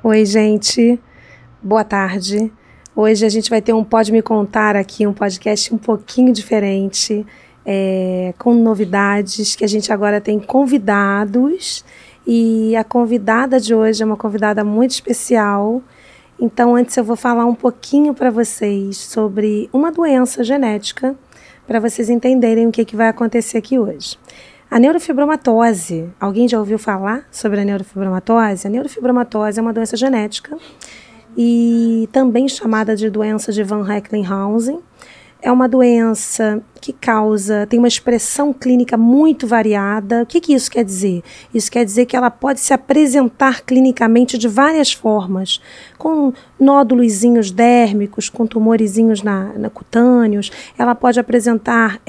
Oi, gente. Boa tarde. Hoje a gente vai ter um Pode Me Contar aqui, um podcast um pouquinho diferente, com novidades, que a gente agora tem convidados, e a convidada de hoje é uma convidada muito especial. Então, antes eu vou falar um pouquinho para vocês sobre uma doença genética, para vocês entenderem o que vai acontecer aqui hoje. A neurofibromatose, alguém já ouviu falar sobre a neurofibromatose? A neurofibromatose é uma doença genética e também chamada de doença de Van Recklinghausen. É uma doença que tem uma expressão clínica muito variada. O que isso quer dizer? Isso quer dizer que ela pode se apresentar clinicamente de várias formas, com nódulozinhos dérmicos, com tumorizinhos cutâneos. Ela pode apresentar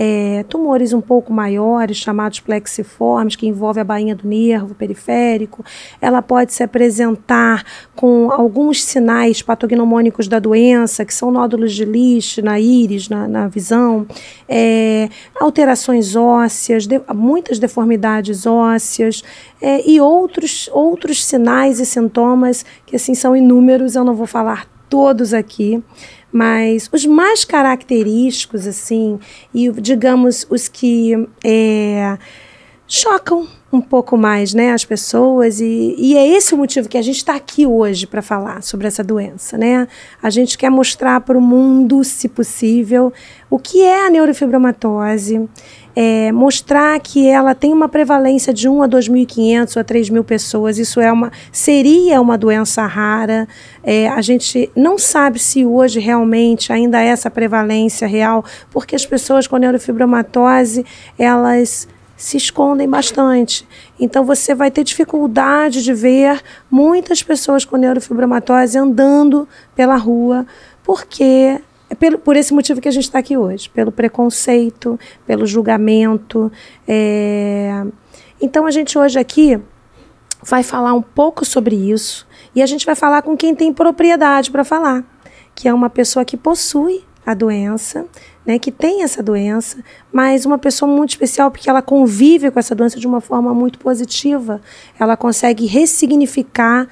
tumores um pouco maiores, chamados plexiformes, que envolvem a bainha do nervo periférico. Ela pode se apresentar com alguns sinais patognomônicos da doença, que são nódulos de Lisch na íris, na visão, alterações ósseas, muitas deformidades ósseas, e outros sinais e sintomas que assim são inúmeros. Eu não vou falar todos aqui, mas os mais característicos, assim, e digamos os que chocam um pouco mais, né, as pessoas, e é esse o motivo que a gente está aqui hoje para falar sobre essa doença, né? A gente quer mostrar para o mundo, se possível, o que é a neurofibromatose, mostrar que ela tem uma prevalência de 1 a 2.500 ou a 3.000 pessoas. Isso seria uma doença rara. A gente não sabe se hoje realmente ainda é essa prevalência real, porque as pessoas com neurofibromatose, elas se escondem bastante. Então você vai ter dificuldade de ver muitas pessoas com neurofibromatose andando pela rua, porque por esse motivo que a gente está aqui hoje, pelo preconceito, pelo julgamento. Então a gente hoje aqui vai falar um pouco sobre isso, e a gente vai falar com quem tem propriedade para falar, que é uma pessoa que possui a doença, né, que tem essa doença, mas uma pessoa muito especial, porque ela convive com essa doença de uma forma muito positiva. Ela consegue ressignificar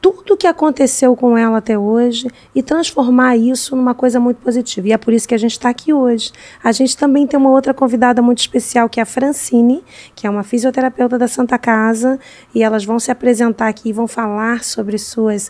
tudo o que aconteceu com ela até hoje e transformar isso numa coisa muito positiva. E é por isso que a gente está aqui hoje. A gente também tem uma outra convidada muito especial, que é a Francine, que é uma fisioterapeuta da Santa Casa, e elas vão se apresentar aqui e vão falar sobre seus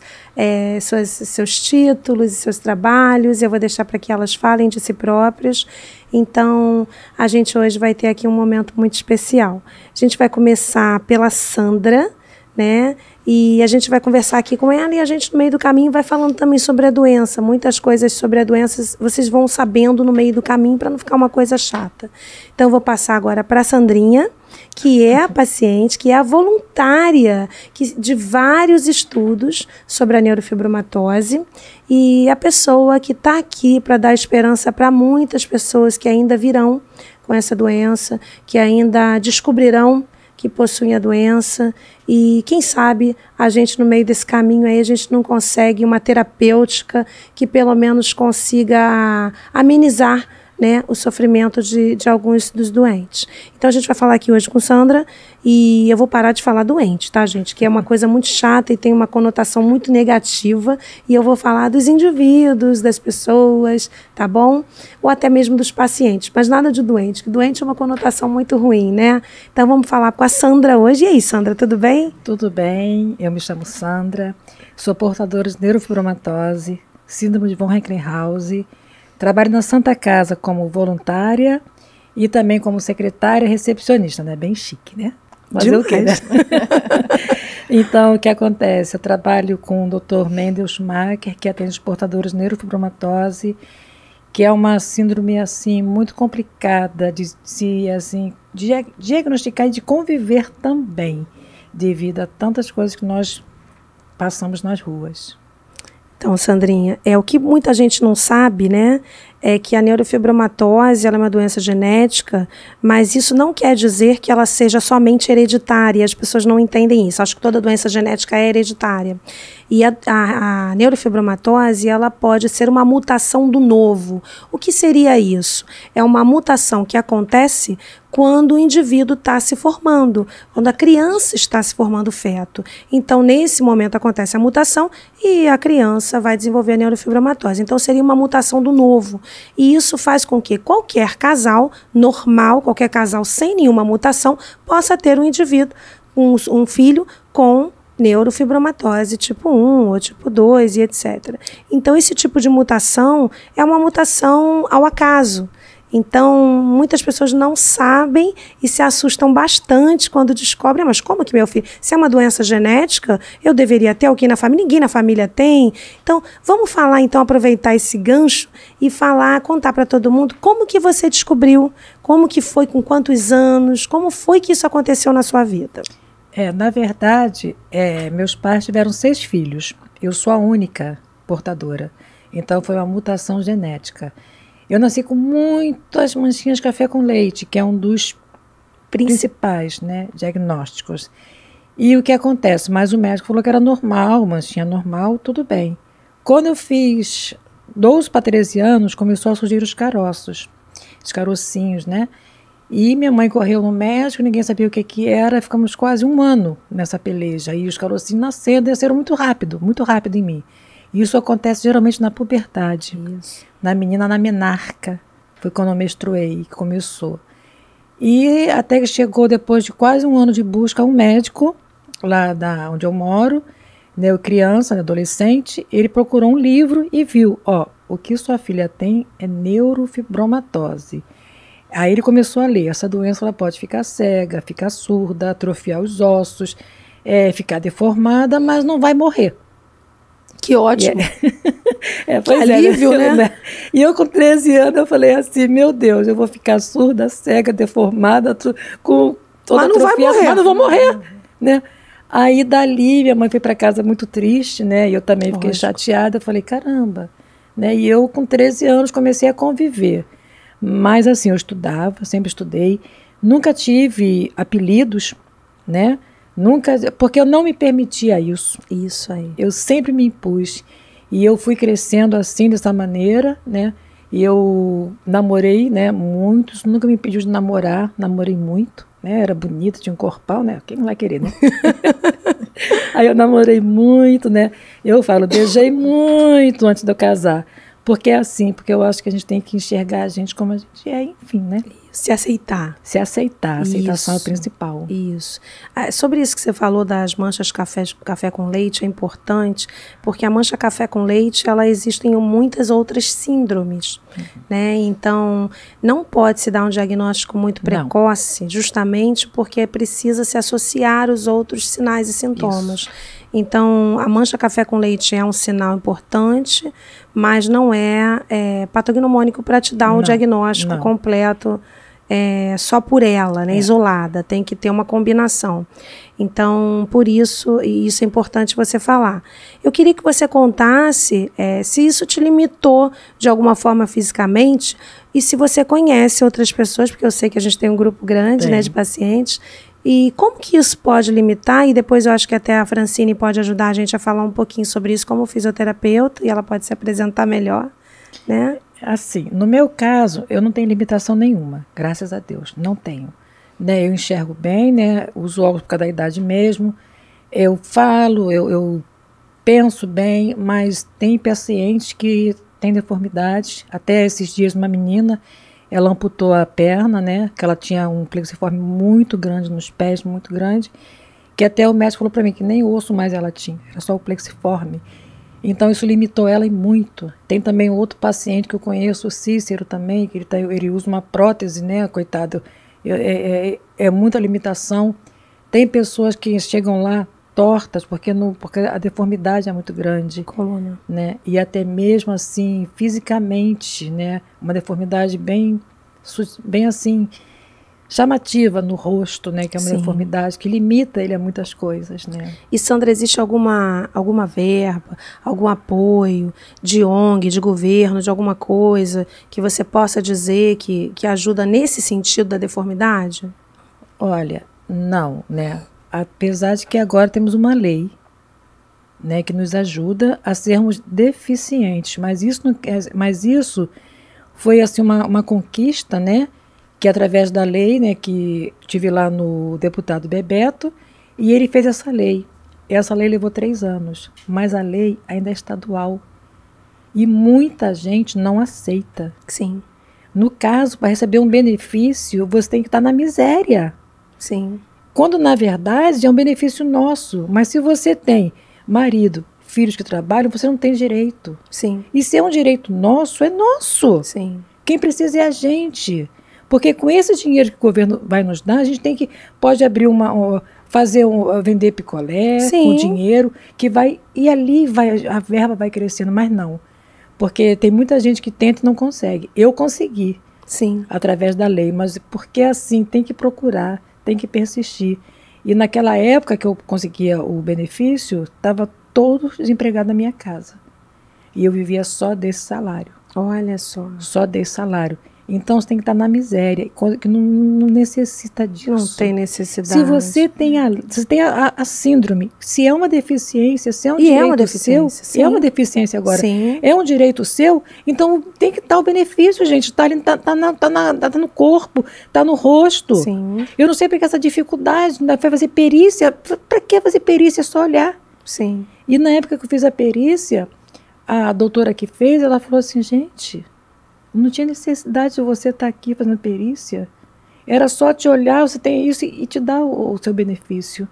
títulos e seus trabalhos. Eu vou deixar para que elas falem de si próprias. Então, a gente hoje vai ter aqui um momento muito especial. A gente vai começar pela Sandra, né? E a gente vai conversar aqui com ela, e a gente no meio do caminho vai falando também sobre a doença. Muitas coisas sobre a doença vocês vão sabendo no meio do caminho, para não ficar uma coisa chata. Então eu vou passar agora para a Sandrinha, que é a paciente, que é a voluntária de vários estudos sobre a neurofibromatose, e a pessoa que está aqui para dar esperança para muitas pessoas que ainda virão com essa doença, que ainda descobrirão que possuem a doença, e quem sabe a gente no meio desse caminho aí a gente não consegue uma terapêutica que pelo menos consiga amenizar, né, o sofrimento de alguns dos doentes. Então a gente vai falar aqui hoje com Sandra, e eu vou parar de falar doente, tá, gente? Que é uma coisa muito chata e tem uma conotação muito negativa, e eu vou falar dos indivíduos, das pessoas, tá bom? Ou até mesmo dos pacientes, mas nada de doente, que doente é uma conotação muito ruim, né? Então vamos falar com a Sandra hoje. E aí, Sandra, tudo bem? Tudo bem, eu me chamo Sandra, sou portadora de neurofibromatose, síndrome de Van Recklinghausen. Trabalho na Santa Casa como voluntária e também como secretária recepcionista, né? Bem chique, né? Fazer o quê, né? Então, o que acontece? Eu trabalho com o Dr. Mendel Schumacher, que atende os portadores de neurofibromatose, que é uma síndrome assim muito complicada de se assim diagnosticar e de conviver também, devido a tantas coisas que nós passamos nas ruas. Então, Sandrinha, o que muita gente não sabe, né, é que a neurofibromatose ela é uma doença genética, mas isso não quer dizer que ela seja somente hereditária. As pessoas não entendem isso. Acho que toda doença genética é hereditária. E a neurofibromatose, ela pode ser uma mutação do novo. O que seria isso? É uma mutação que acontece quando o indivíduo está se formando, quando a criança está se formando feto. Então, nesse momento acontece a mutação e a criança vai desenvolver a neurofibromatose. Então, seria uma mutação do novo. E isso faz com que qualquer casal normal, qualquer casal sem nenhuma mutação, possa ter um indivíduo, um filho com neurofibromatose tipo 1 ou tipo 2 e etc. Então, esse tipo de mutação é uma mutação ao acaso. Então, muitas pessoas não sabem e se assustam bastante quando descobrem, mas como que meu filho, se é uma doença genética, eu deveria ter alguém na família, ninguém na família tem. Então, vamos falar, então, aproveitar esse gancho e contar para todo mundo como que você descobriu, como que foi, com quantos anos, como foi que isso aconteceu na sua vida. Na verdade, meus pais tiveram 6 filhos. Eu sou a única portadora. Então, foi uma mutação genética. Eu nasci com muitas manchinhas de café com leite, que é um dos principais, né, diagnósticos. E o que acontece? Mas o médico falou que era normal, manchinha normal, tudo bem. Quando eu fiz 12 para 13 anos, começou a surgir os caroços, os carocinhos, né? E minha mãe correu no médico, ninguém sabia o que era, ficamos quase 1 ano nessa peleja. E os carocinhos nasceram, desceram muito rápido em mim. Isso acontece geralmente na puberdade. Isso. Na menina, na menarca. Foi quando eu menstruei, que começou. E até que chegou, depois de quase 1 ano de busca, um médico, lá onde eu moro, né, eu criança, adolescente, ele procurou um livro e viu, o que sua filha tem é neurofibromatose. Aí ele começou a ler, essa doença ela pode ficar cega, ficar surda, atrofiar os ossos, ficar deformada, mas não vai morrer. Que ótimo. Que alívio, né? E eu com 13 anos, eu falei assim, meu Deus, eu vou ficar surda, cega, deformada, com toda mas não vai morrer. Mas não vou morrer, né? Aí dali, minha mãe foi para casa muito triste, né? E eu também fiquei chateada, eu falei, caramba, né? E eu com 13 anos comecei a conviver. Mas assim, eu estudava, sempre estudei, nunca tive apelidos, né? Nunca, porque eu não me permitia isso. Isso aí. Eu sempre me impus. E eu fui crescendo assim, dessa maneira, né? E eu namorei, né? Muitos, nunca me impediu de namorar, namorei muito, né? Era bonita, tinha um corpão, né? Quem não vai querer, né? Aí eu namorei muito, né? Eu falo, beijei muito antes de eu casar. Porque é assim, porque eu acho que a gente tem que enxergar a gente como a gente é, enfim, né? Se aceitar. Se aceitar, a aceitação é o principal. Isso. Sobre isso que você falou das manchas café com leite, é importante, porque a mancha café com leite, ela existe em muitas outras síndromes, né? Então, não pode se dar um diagnóstico muito precoce, justamente porque precisa se associar os outros sinais e sintomas. Isso. Então, a mancha café com leite é um sinal importante, mas não é patognomônico para te dar um diagnóstico completo só por ela, né, isolada. Tem que ter uma combinação. Então, por isso, e isso é importante você falar. Eu queria que você contasse se isso te limitou de alguma forma fisicamente e se você conhece outras pessoas, porque eu sei que a gente tem um grupo grande, né, de pacientes. E como que isso pode limitar? E depois eu acho que até a Francine pode ajudar a gente a falar um pouquinho sobre isso como fisioterapeuta, e ela pode se apresentar melhor, né? Assim, no meu caso, eu não tenho limitação nenhuma, graças a Deus, não tenho. Né, eu enxergo bem, né, uso óculos por causa da idade mesmo, eu falo, eu penso bem, mas tem pacientes que têm deformidades. Até esses dias uma menina, ela amputou a perna, né? Que ela tinha um plexiforme muito grande nos pés, muito grande, que até o médico falou para mim que nem osso mais ela tinha, era só o plexiforme. Então isso limitou ela muito. Tem também outro paciente que eu conheço, o Cícero também, que ele usa uma prótese, né? Coitado, é muita limitação. Tem pessoas que chegam lá tortas, porque a deformidade é muito grande. Coluna. Né? E até mesmo assim, fisicamente, né? Uma deformidade bem assim, chamativa no rosto, né? Que é uma deformidade que limita ele a muitas coisas, né? E Sandra, existe alguma verba, algum apoio de ONG, de governo, de alguma coisa que você possa dizer que ajuda nesse sentido da deformidade? Olha, não, né? Apesar de que agora temos uma lei, né, que nos ajuda a sermos deficientes. Mas isso foi assim uma conquista, né, que através da lei, né, que tive lá no deputado Bebeto, e ele fez essa lei. Essa lei levou 3 anos, mas a lei ainda é estadual. E muita gente não aceita. Sim. No caso, para receber um benefício, você tem que estar na miséria. Sim. Quando, na verdade, é um benefício nosso. Mas se você tem marido, filhos que trabalham, você não tem direito. Sim. E se é um direito nosso, é nosso. Sim. Quem precisa é a gente. Porque com esse dinheiro que o governo vai nos dar, a gente pode abrir vender picolé com dinheiro, que vai, e ali a verba vai crescendo, mas não. Porque tem muita gente que tenta e não consegue. Eu consegui. Sim. Através da lei, mas porque assim, tem que procurar, tem que persistir. E naquela época que eu conseguia o benefício, estava todo desempregado na minha casa. E eu vivia só desse salário. Olha só. Só desse salário. Então você tem que estar na miséria, que não necessita disso. Não tem necessidade. Se você tem a síndrome, se é uma deficiência, se é um direito seu, sim. é uma deficiência agora, sim. é um direito seu, então tem que dar o benefício, gente. Tá no corpo, tá no rosto. Sim. Eu não sei porque essa dificuldade, vai fazer perícia. Para que fazer perícia? É só olhar. Sim. E na época que eu fiz a perícia, a doutora que fez, ela falou assim, gente, não tinha necessidade de você estar aqui fazendo perícia. Era só te olhar, você tem isso e te dar o seu benefício.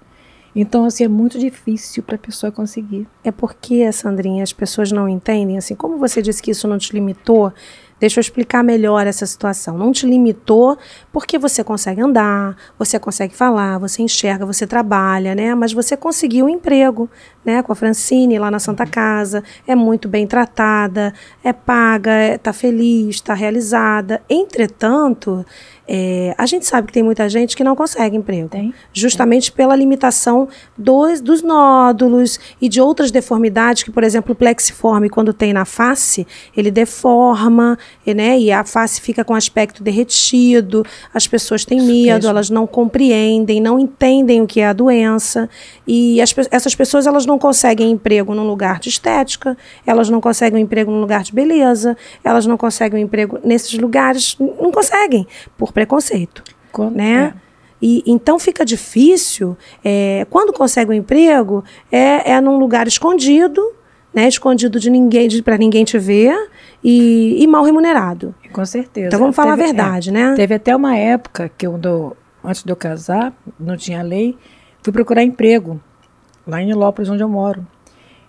Então, assim, é muito difícil para a pessoa conseguir. É porque, Sandrinha, as pessoas não entendem, assim, como você disse que isso não te limitou, deixa eu explicar melhor essa situação. Não te limitou porque você consegue andar, você consegue falar, você enxerga, você trabalha, né? Mas você conseguiu um emprego, né? Com a Francine lá na Santa Casa, é muito bem tratada, é paga, está feliz, está realizada. Entretanto, a gente sabe que tem muita gente que não consegue emprego. Justamente pela limitação dos nódulos e de outras deformidades que, por exemplo, o plexiforme, quando tem na face, ele deforma, né, e a face fica com aspecto derretido, as pessoas têm medo, elas não compreendem, não entendem o que é a doença, e essas pessoas elas não conseguem emprego num lugar de estética, elas não conseguem um emprego num lugar de beleza, elas não conseguem um emprego nesses lugares, não conseguem, por preconceito, né? E então fica difícil, quando consegue um emprego, é num lugar escondido, né? Escondido de ninguém, para ninguém te ver, e mal remunerado. Com certeza. Então vamos falar a verdade, né? Teve até uma época que antes de eu casar, não tinha lei, fui procurar emprego lá em Nilópolis, onde eu moro,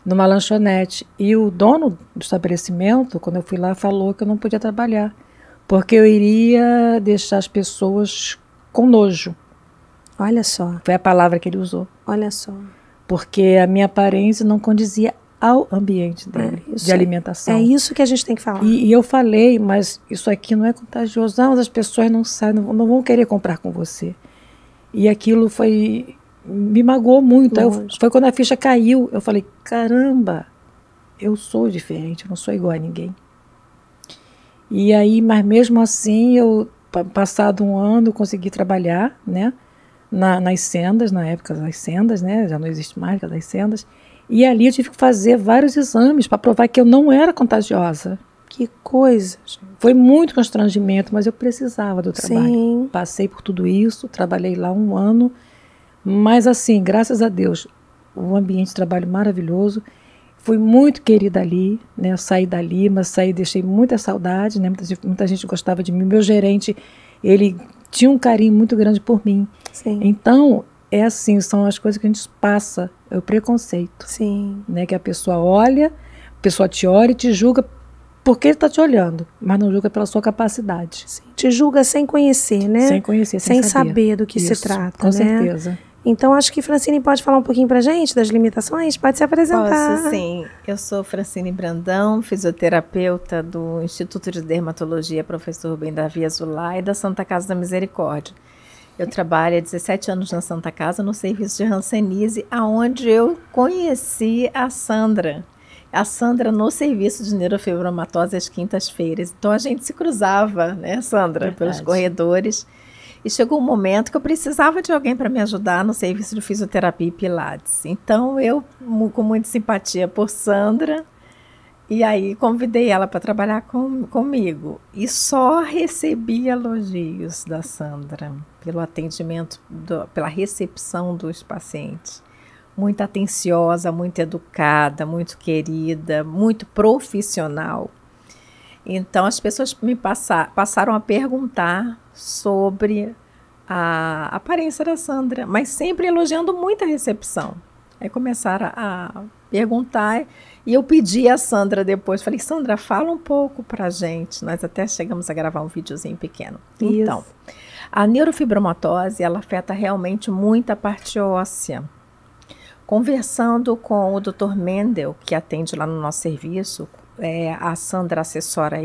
numa lanchonete. E o dono do estabelecimento, quando eu fui lá, falou que eu não podia trabalhar, porque eu iria deixar as pessoas com nojo. Olha só. Foi a palavra que ele usou. Olha só. Porque a minha aparência não condizia ao ambiente dele, de alimentação. É isso que a gente tem que falar. E eu falei, mas isso aqui não é contagioso. Não, as pessoas não sabem, não vão querer comprar com você. E aquilo me magoou muito. Foi quando a ficha caiu. Eu falei, caramba, eu sou diferente, eu não sou igual a ninguém. E aí, mas mesmo assim, passado um ano, eu consegui trabalhar, né, nas sendas, na época das sendas, né, já não existe mais das sendas, e ali eu tive que fazer vários exames para provar que eu não era contagiosa. Que coisa, gente. Foi muito constrangimento, mas eu precisava do trabalho. Sim. Passei por tudo isso, trabalhei lá 1 ano, mas assim, graças a Deus, um ambiente de trabalho maravilhoso. Fui muito querida ali, né? Eu saí dali, mas deixei muita saudade, né? Muita gente gostava de mim. Meu gerente, ele tinha um carinho muito grande por mim. Sim. Então, é assim, são as coisas que a gente passa, é o preconceito. Sim. Né? Que a pessoa olha, a pessoa te olha e te julga porque ele está te olhando, mas não julga pela sua capacidade. Sim. Te julga sem conhecer, né? Sem conhecer, sem saber do que se trata, com certeza. Então, acho que Francine pode falar um pouquinho pra gente das limitações? Pode se apresentar. Posso, sim. Eu sou Francine Brandão, fisioterapeuta do Instituto de Dermatologia Professor Rubem Davi Azulay e da Santa Casa da Misericórdia. Eu trabalho há 17 anos na Santa Casa, no serviço de Hanseníase, onde eu conheci a Sandra. A Sandra no serviço de neurofibromatose às quintas-feiras. Então, a gente se cruzava, né, Sandra, pelos corredores. E chegou um momento que eu precisava de alguém para me ajudar no serviço de fisioterapia e pilates. Então, eu, com muita simpatia por Sandra, e aí convidei ela para trabalhar comigo. E só recebi elogios da Sandra pelo atendimento, pela recepção dos pacientes. Muito atenciosa, muito educada, muito querida, muito profissional. Então, as pessoas me passaram a perguntar sobre a aparência da Sandra, mas sempre elogiando muito a recepção. Aí começaram a perguntar e eu pedi a Sandra depois, falei, Sandra, fala um pouco pra gente. Nós até chegamos a gravar um videozinho pequeno. Isso. Então, a neurofibromatose, ela afeta realmente muito a parte óssea. Conversando com o Dr. Mendel, que atende lá no nosso serviço, a Sandra assessora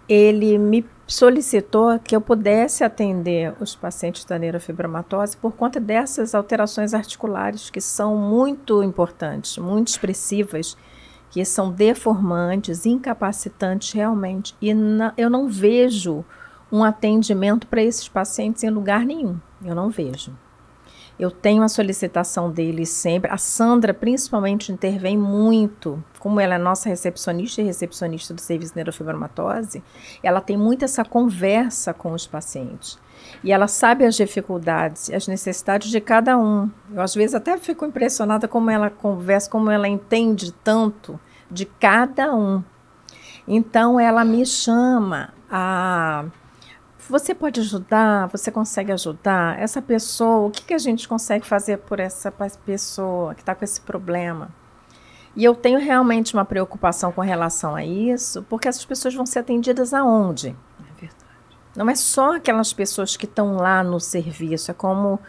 ele me solicitou que eu pudesse atender os pacientes da neurofibromatose por conta dessas alterações articulares que são muito importantes, muito expressivas, que são deformantes, incapacitantes realmente. E eu não vejo um atendimento para esses pacientes em lugar nenhum, eu não vejo. Eu tenho a solicitação deles sempre. A Sandra, principalmente, intervém muito. Como ela é nossa recepcionista e recepcionista do serviço de neurofibromatose, ela tem muito essa conversa com os pacientes. E ela sabe as dificuldades, as necessidades de cada um. Eu, às vezes, até fico impressionada como ela conversa, como ela entende tanto de cada um. Então, ela me chama a... Você pode ajudar? Você consegue ajudar? Essa pessoa, o que a gente consegue fazer por essa pessoa que está com esse problema? E eu tenho realmente uma preocupação com relação a isso, porque essas pessoas vão ser atendidas aonde? É verdade. Não é só aquelas pessoas que estão lá no serviço, é como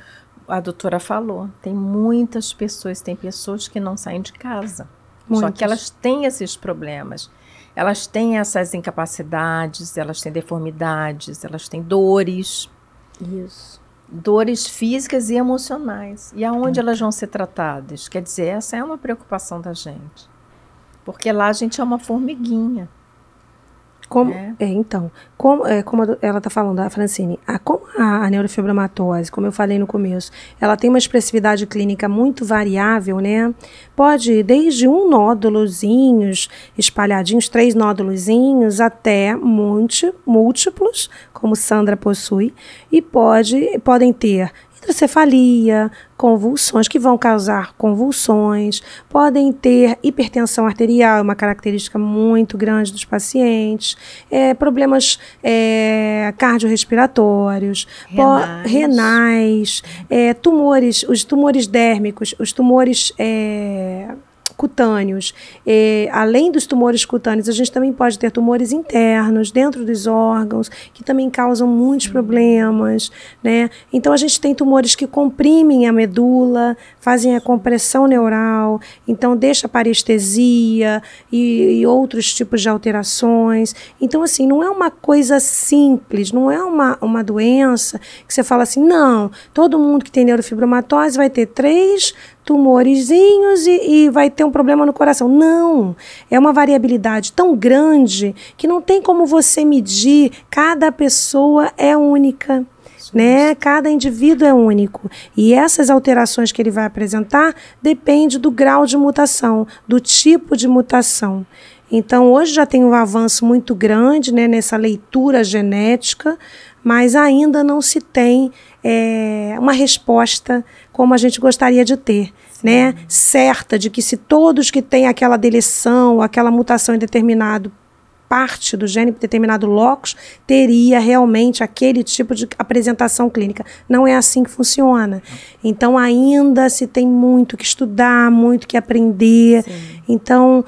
a doutora falou, tem muitas pessoas, tem pessoas que não saem de casa. Só que elas têm esses problemas. Elas têm essas incapacidades, elas têm deformidades, elas têm dores. Isso. Dores físicas e emocionais. E aonde elas vão ser tratadas? Quer dizer, essa é uma preocupação da gente. Porque lá a gente é uma formiguinha. Então, como ela está falando, a Francine, como a neurofibromatose, como eu falei no começo, ela tem uma expressividade clínica muito variável, né? Pode ir desde um nódulozinhos espalhadinhos, 3 nódulozinhos, até múltiplos, como Sandra possui, e podem ter hidrocefalia, convulsões, que vão causar convulsões, podem ter hipertensão arterial, uma característica muito grande dos pacientes, problemas cardiorrespiratórios, renais, tumores, os tumores dérmicos, os tumores cutâneos. Além dos tumores cutâneos, a gente também pode ter tumores internos dentro dos órgãos, que também causam muitos problemas, né? Então, a gente tem tumores que comprimem a medula, fazem a compressão neural, então deixa parestesia e outros tipos de alterações. Então, assim, não é uma coisa simples, não é uma doença que você fala assim, não, todo mundo que tem neurofibromatose vai ter 3 tumorezinhos e vai ter um problema no coração. Não, é uma variabilidade tão grande que não tem como você medir, cada pessoa é única, né? Cada indivíduo é único. E essas alterações que ele vai apresentar depende do grau de mutação, do tipo de mutação. Então, hoje já tem um avanço muito grande, né, nessa leitura genética, mas ainda não se tem uma resposta como a gente gostaria de ter, né? Certa de que se todos que têm aquela deleção, aquela mutação em determinado parte do gene, determinado locus, teria realmente aquele tipo de apresentação clínica. Não é assim que funciona. Então, ainda se tem muito que estudar, muito que aprender. Sim. Então,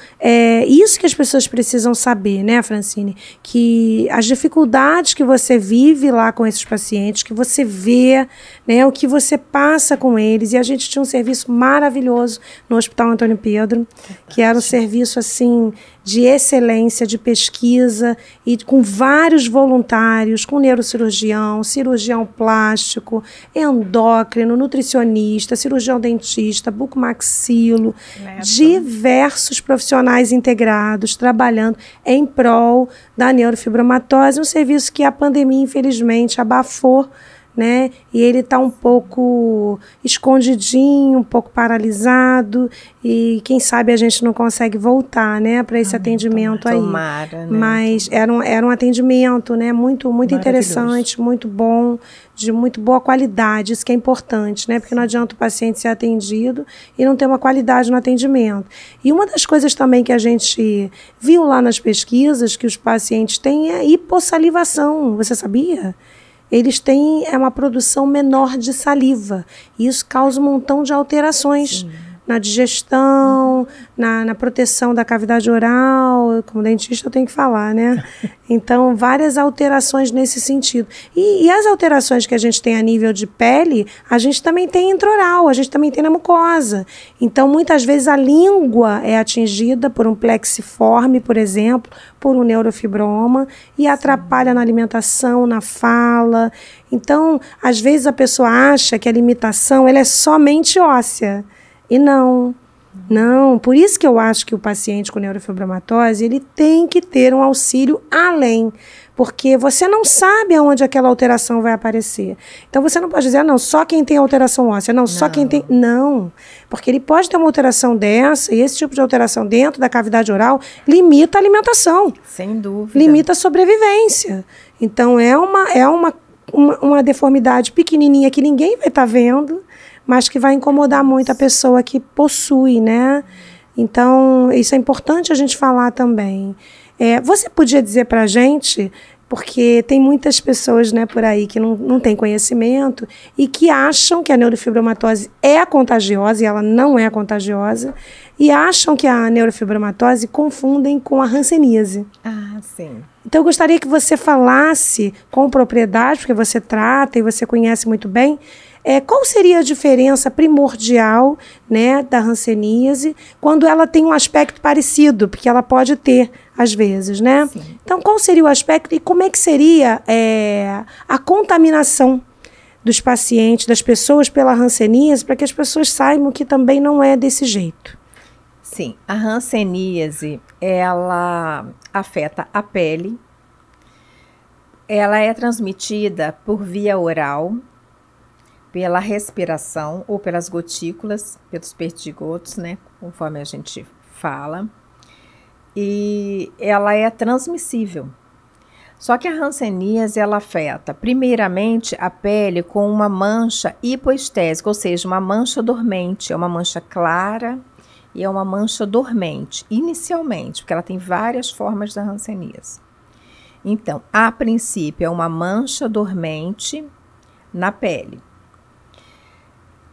isso que as pessoas precisam saber, né, Francine? Que as dificuldades que você vive lá com esses pacientes, que você vê, né, o que você passa com eles. E a gente tinha um serviço maravilhoso no Hospital Antônio Pedro, que era um serviço, assim, de excelência, de pesquisa, e com vários voluntários, com neurocirurgião, cirurgião plástico, endócrino, nutricionista, cirurgião dentista, bucomaxilo, diversos profissionais integrados, trabalhando em prol da neurofibromatose, um serviço que a pandemia, infelizmente, abafou, né? E ele está um pouco escondidinho, um pouco paralisado, e quem sabe a gente não consegue voltar, né, para esse atendimento tomara, aí. Né? Mas era um atendimento, né, muito interessante, muito bom, de muito boa qualidade, isso que é importante, né? Porque não adianta o paciente ser atendido e não ter uma qualidade no atendimento. E uma das coisas também que a gente viu lá nas pesquisas que os pacientes têm é hipossalivação, você sabia? Eles têm uma produção menor de saliva. E isso causa um montão de alterações na digestão, na proteção da cavidade oral. Como dentista eu tenho que falar, né? Então, várias alterações nesse sentido. E as alterações que a gente tem a nível de pele, a gente também tem intraoral, a gente também tem na mucosa. Então, muitas vezes a língua é atingida por um plexiforme, por exemplo, por um neurofibroma, e atrapalha na alimentação, na fala. Então, às vezes a pessoa acha que a limitação ela é somente óssea. E não. Por isso que eu acho que o paciente com neurofibromatose, ele tem que ter um auxílio além, porque você não sabe aonde aquela alteração vai aparecer. Então você não pode dizer, não, só quem tem alteração óssea, só quem tem... Não, porque ele pode ter uma alteração dessa, e esse tipo de alteração dentro da cavidade oral limita a alimentação. Sem dúvida. Limita a sobrevivência. Então é uma deformidade pequenininha que ninguém vai estar vendo, mas que vai incomodar muito a pessoa que possui, né? Então, isso é importante a gente falar também. Você podia dizer para a gente, porque tem muitas pessoas, né, por aí que não têm conhecimento e que acham que a neurofibromatose é contagiosa, e ela não é contagiosa, e acham que a neurofibromatose confundem com a hanseníase. Ah, sim. Então, eu gostaria que você falasse com propriedade, porque você trata e você conhece muito bem, qual seria a diferença primordial, né, da hanseníase quando ela tem um aspecto parecido, porque ela pode ter, às vezes, né? Sim. Então, qual seria o aspecto e como é que seria a contaminação dos pacientes, das pessoas pela hanseníase, para que as pessoas saibam que também não é desse jeito? Sim, a hanseníase, ela afeta a pele, ela é transmitida por via oral, pela respiração ou pelas gotículas, pelos perdigotos, né, conforme a gente fala, e ela é transmissível. Só que a hanseníase, ela afeta primeiramente a pele com uma mancha hipoestésica, ou seja, uma mancha dormente, é uma mancha clara e é uma mancha dormente, inicialmente, porque ela tem várias formas da hanseníase. Então, a princípio é uma mancha dormente na pele.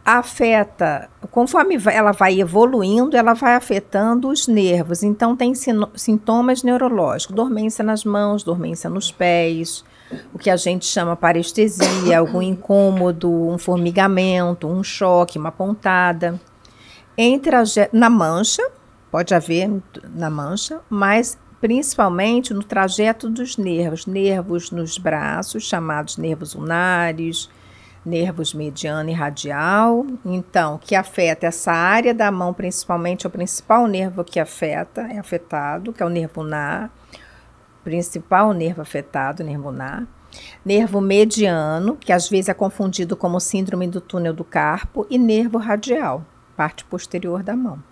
Afeta, conforme ela vai evoluindo, ela vai afetando os nervos. Então, tem sintomas neurológicos, dormência nas mãos, dormência nos pés, o que a gente chama parestesia, algum incômodo, um formigamento, um choque, uma pontada. Na mancha, pode haver na mancha, mas principalmente no trajeto dos nervos nos braços, chamados nervos ulnares, nervos mediano e radial, então, que afeta essa área da mão, principalmente, o principal nervo que é afetado, que é o nervo ulnar, principal nervo afetado, nervo ulnar. Nervo mediano, que às vezes é confundido como síndrome do túnel do carpo, e nervo radial, parte posterior da mão.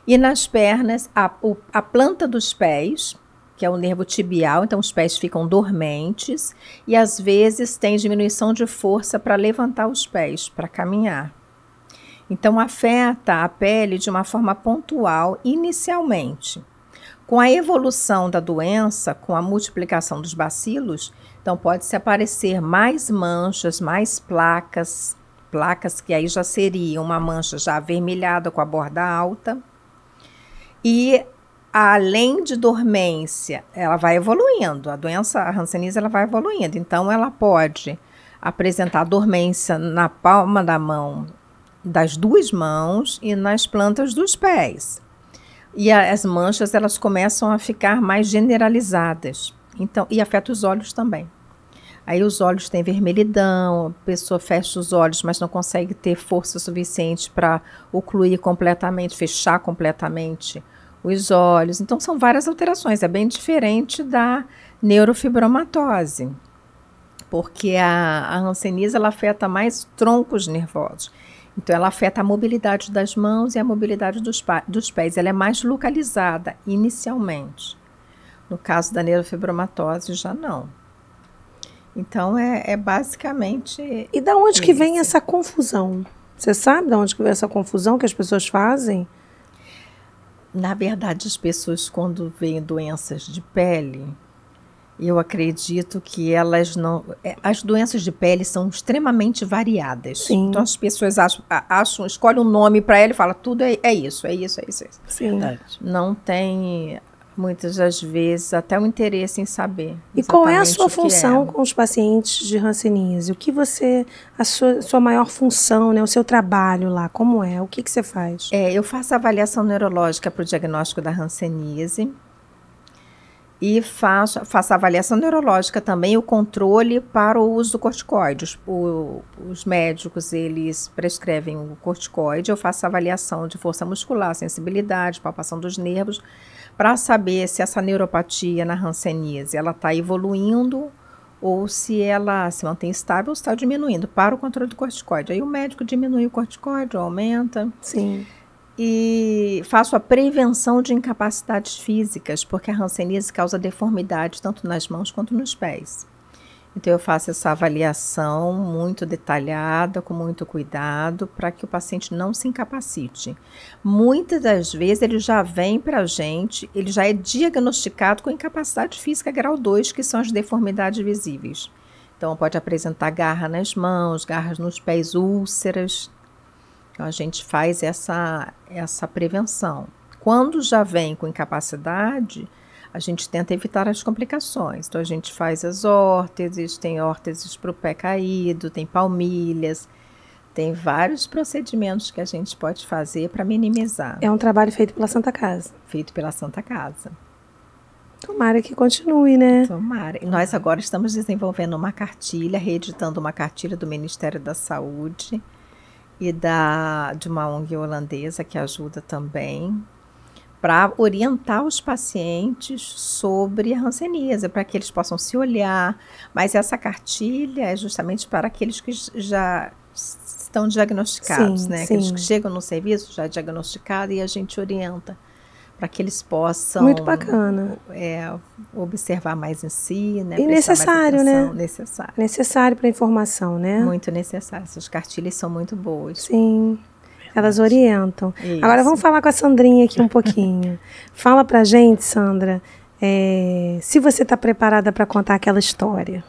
E nas pernas, a planta dos pés, que é o nervo tibial, então os pés ficam dormentes e às vezes tem diminuição de força para levantar os pés, para caminhar. Então afeta a pele de uma forma pontual inicialmente. Com a evolução da doença, com a multiplicação dos bacilos, então pode-se aparecer mais manchas, mais placas que aí já seria uma mancha já avermelhada com a borda alta. E além de dormência, ela vai evoluindo. A doença, a hanseníase, ela vai evoluindo. Então, ela pode apresentar dormência na palma da mão, das duas mãos e nas plantas dos pés. E as manchas, elas começam a ficar mais generalizadas. Então, e afeta os olhos também. Aí os olhos têm vermelhidão, a pessoa fecha os olhos, mas não consegue ter força suficiente para ocluir completamente, fechar completamente os olhos. Então, são várias alterações. É bem diferente da neurofibromatose, porque a hanseníase ela afeta mais troncos nervosos. Então, ela afeta a mobilidade das mãos e a mobilidade dos pés. Ela é mais localizada inicialmente. No caso da neurofibromatose, já não. Então, é basicamente... E da onde que vem essa confusão? Você sabe de onde que vem essa confusão que as pessoas fazem? Na verdade, as pessoas, quando veem doenças de pele, eu acredito que elas não... As doenças de pele são extremamente variadas. Sim. Então, as pessoas escolhem um nome para ela e falam, tudo é isso, é isso, é isso. Sim. Não tem, muitas das vezes, até o interesse em saber. E qual é a sua função com os pacientes de hanseníase? O que você... A sua maior função, né? O seu trabalho lá, como é? O que você faz? Eu faço avaliação neurológica para o diagnóstico da hanseníase. E faço a avaliação neurológica também, o controle para o uso do corticoide. Os médicos, eles prescrevem o corticoide, eu faço a avaliação de força muscular, sensibilidade, palpação dos nervos, para saber se essa neuropatia na hanseníase, ela está evoluindo ou se ela se mantém estável ou está diminuindo para o controle do corticoide. Aí o médico diminui o corticoide ou aumenta. Sim. E faço a prevenção de incapacidades físicas, porque a hanseníase causa deformidade tanto nas mãos quanto nos pés. Então eu faço essa avaliação muito detalhada, com muito cuidado, para que o paciente não se incapacite. Muitas das vezes ele já vem para a gente, ele já é diagnosticado com incapacidade física grau 2, que são as deformidades visíveis. Então pode apresentar garra nas mãos, garras nos pés, úlceras. Então, a gente faz essa prevenção. Quando já vem com incapacidade, a gente tenta evitar as complicações. Então, a gente faz as órteses, tem órteses para o pé caído, tem palmilhas, tem vários procedimentos que a gente pode fazer para minimizar. É um trabalho feito pela Santa Casa. Feito pela Santa Casa. Tomara que continue, né? Tomara. E nós agora estamos desenvolvendo uma cartilha, reeditando uma cartilha do Ministério da Saúde, e de uma ONG holandesa que ajuda também, para orientar os pacientes sobre a hanseníase, para que eles possam se olhar. Mas essa cartilha é justamente para aqueles que já estão diagnosticados, sim, né? Sim. Aqueles que chegam no serviço já diagnosticados, e a gente orienta para que eles possam... Muito bacana. Observar mais em si, né? E necessário, né? Necessário. Necessário para a informação, né? Muito necessário. Essas cartilhas são muito boas. Sim, elas orientam. Isso. Agora vamos falar com a Sandrinha aqui um pouquinho. Fala pra gente, Sandra, se você está preparada para contar aquela história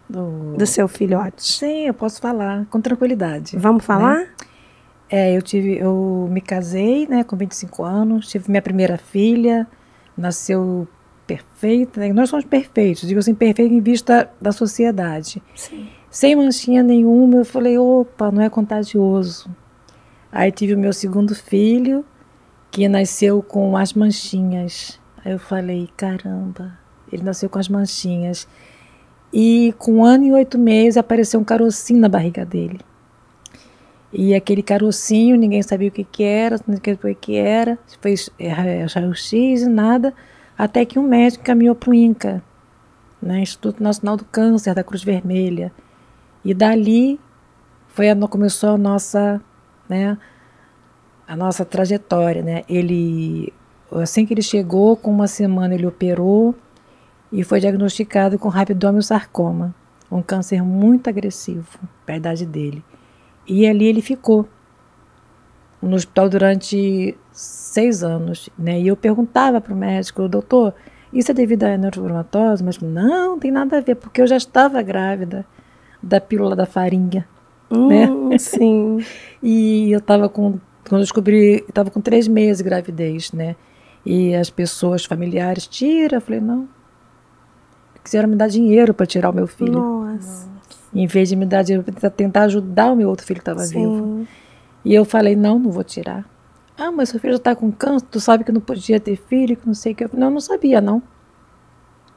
do seu filhote. Sim, eu posso falar com tranquilidade. Vamos falar? Né? Eu me casei, né, com 25 anos, tive minha primeira filha, nasceu perfeita, né? Nós somos perfeitos, digo assim, perfeito em vista da sociedade. Sim. Sem manchinha nenhuma, eu falei, opa, não é contagioso. Aí tive o meu segundo filho, que nasceu com as manchinhas. Aí eu falei, caramba, ele nasceu com as manchinhas. E com 1 ano e 8 meses apareceu um carocinho na barriga dele. E aquele carocinho, ninguém sabia o que era, fez raio-x e nada, até que um médico caminhou para o INCA, né, Instituto Nacional do Câncer, da Cruz Vermelha. E dali começou a nossa trajetória, né? Assim que ele chegou, com 1 semana ele operou e foi diagnosticado com raquidiómio-sarcoma, um câncer muito agressivo para a idade dele. E ali ele ficou no hospital durante 6 anos, né? E eu perguntava para o médico, doutor, isso é devido à neurofibromatose? Mas não tem nada a ver, porque eu já estava grávida da pílula da farinha, né? Sim. E eu estava quando eu descobri, estava com 3 meses de gravidez, né? E as pessoas familiares, eu falei, não. Quiseram me dar dinheiro para tirar o meu filho. Nossa. Em vez de me dar dinheiro para tentar ajudar o meu outro filho que estava vivo. E eu falei, não vou tirar. Ah, mas seu filho já está com câncer, tu sabe que não podia ter filho, que não sei o que. Não, eu não sabia, não.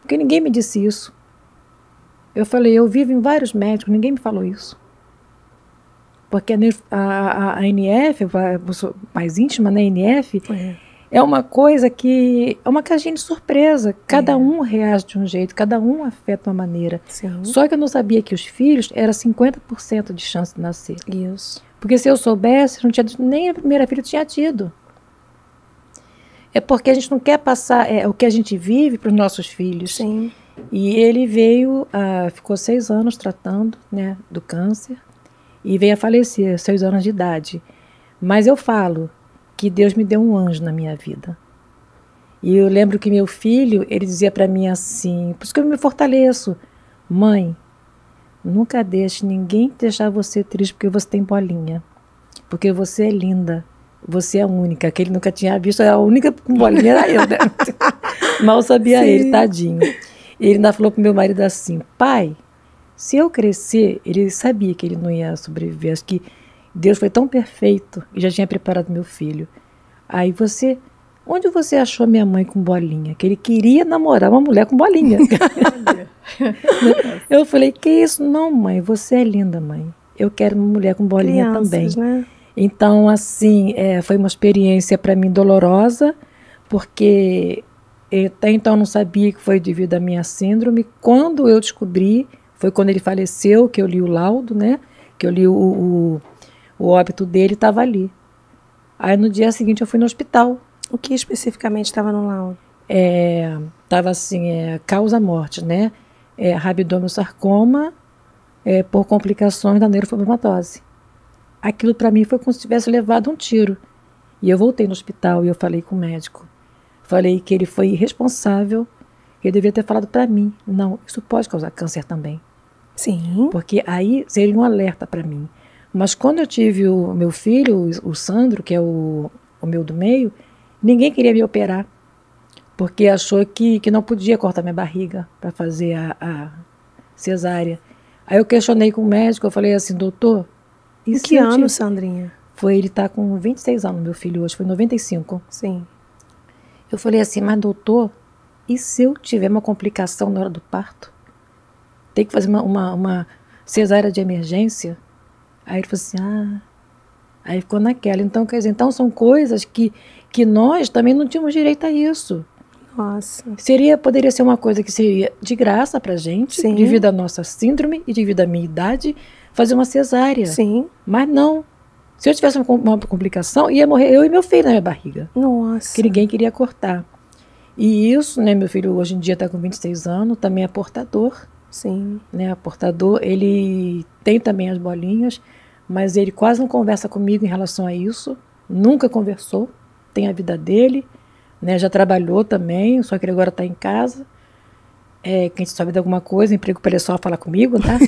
Porque ninguém me disse isso. Eu falei, eu vivo em vários médicos, ninguém me falou isso. Porque a NF, eu sou mais íntima, né, NF, é uma coisa que é uma caixinha de surpresa. Cada um reage de um jeito, cada um afeta de uma maneira. Sim. Só que eu não sabia que os filhos era 50% de chance de nascer. Isso. Porque se eu soubesse, não tinha, nem a primeira filha tinha tido. É porque a gente não quer passar o que a gente vive para os nossos filhos. Sim. E ele veio, ficou 6 anos tratando, né, do câncer e veio a falecer, 6 anos de idade. Mas eu falo que Deus me deu um anjo na minha vida. E eu lembro que meu filho, ele dizia para mim assim, por isso que eu me fortaleço, mãe, nunca deixe ninguém deixar você triste porque você tem bolinha, porque você é linda. Você é a única, que ele nunca tinha visto, a única com bolinha era eu, né? Mal sabia ele, tadinho. Ele ainda falou pro meu marido assim, pai, se eu crescer, ele sabia que ele não ia sobreviver, acho que Deus foi tão perfeito e já tinha preparado meu filho. Aí onde você achou minha mãe com bolinha? Que ele queria namorar uma mulher com bolinha. Eu falei, que isso? Não, mãe, você é linda, mãe. Eu quero uma mulher com bolinha Crianças, também. Né? Então, assim, foi uma experiência para mim dolorosa, porque até então eu não sabia que foi devido à minha síndrome. Quando eu descobri, foi quando ele faleceu, que eu li o laudo, né? Que eu li o óbito dele, estava ali. Aí no dia seguinte eu fui no hospital. O que especificamente estava no laudo? Estava assim, causa-morte, né? Rabidomiosarcoma por complicações da neurofibromatose. Aquilo para mim foi como se tivesse levado um tiro. E eu voltei no hospital e eu falei com o médico. Falei que ele foi irresponsável, que ele deveria ter falado para mim. Não, isso pode causar câncer também. Sim. Porque aí seria um alerta para mim. Mas quando eu tive o meu filho, o Sandro, que é o meu do meio, ninguém queria me operar. Porque achou que não podia cortar minha barriga para fazer a cesárea. Aí eu questionei com o médico, eu falei assim, doutor... Em que ano, Sandrinha? Ele está com 26 anos, meu filho hoje, foi 95. Sim. Eu falei assim, mas doutor, e se eu tiver uma complicação na hora do parto? Tem que fazer uma cesárea de emergência? Aí ele falou assim, aí ficou naquela. Então, quer dizer, são coisas que nós também não tínhamos direito a isso. Nossa. Poderia ser uma coisa que seria de graça pra gente, Sim. devido à nossa síndrome e devido à minha idade, fazer uma cesárea. Sim. Mas não. Se eu tivesse uma complicação, ia morrer eu e meu filho na minha barriga. Nossa. Que ninguém queria cortar. E isso, né, meu filho hoje em dia está com 26 anos, também é portador. Sim. Né, portador, ele tem também as bolinhas, mas ele quase não conversa comigo em relação a isso. Nunca conversou. Tem a vida dele, né, já trabalhou também, só que ele agora está em casa. Quem sabe de alguma coisa, emprego para ele só falar comigo, tá?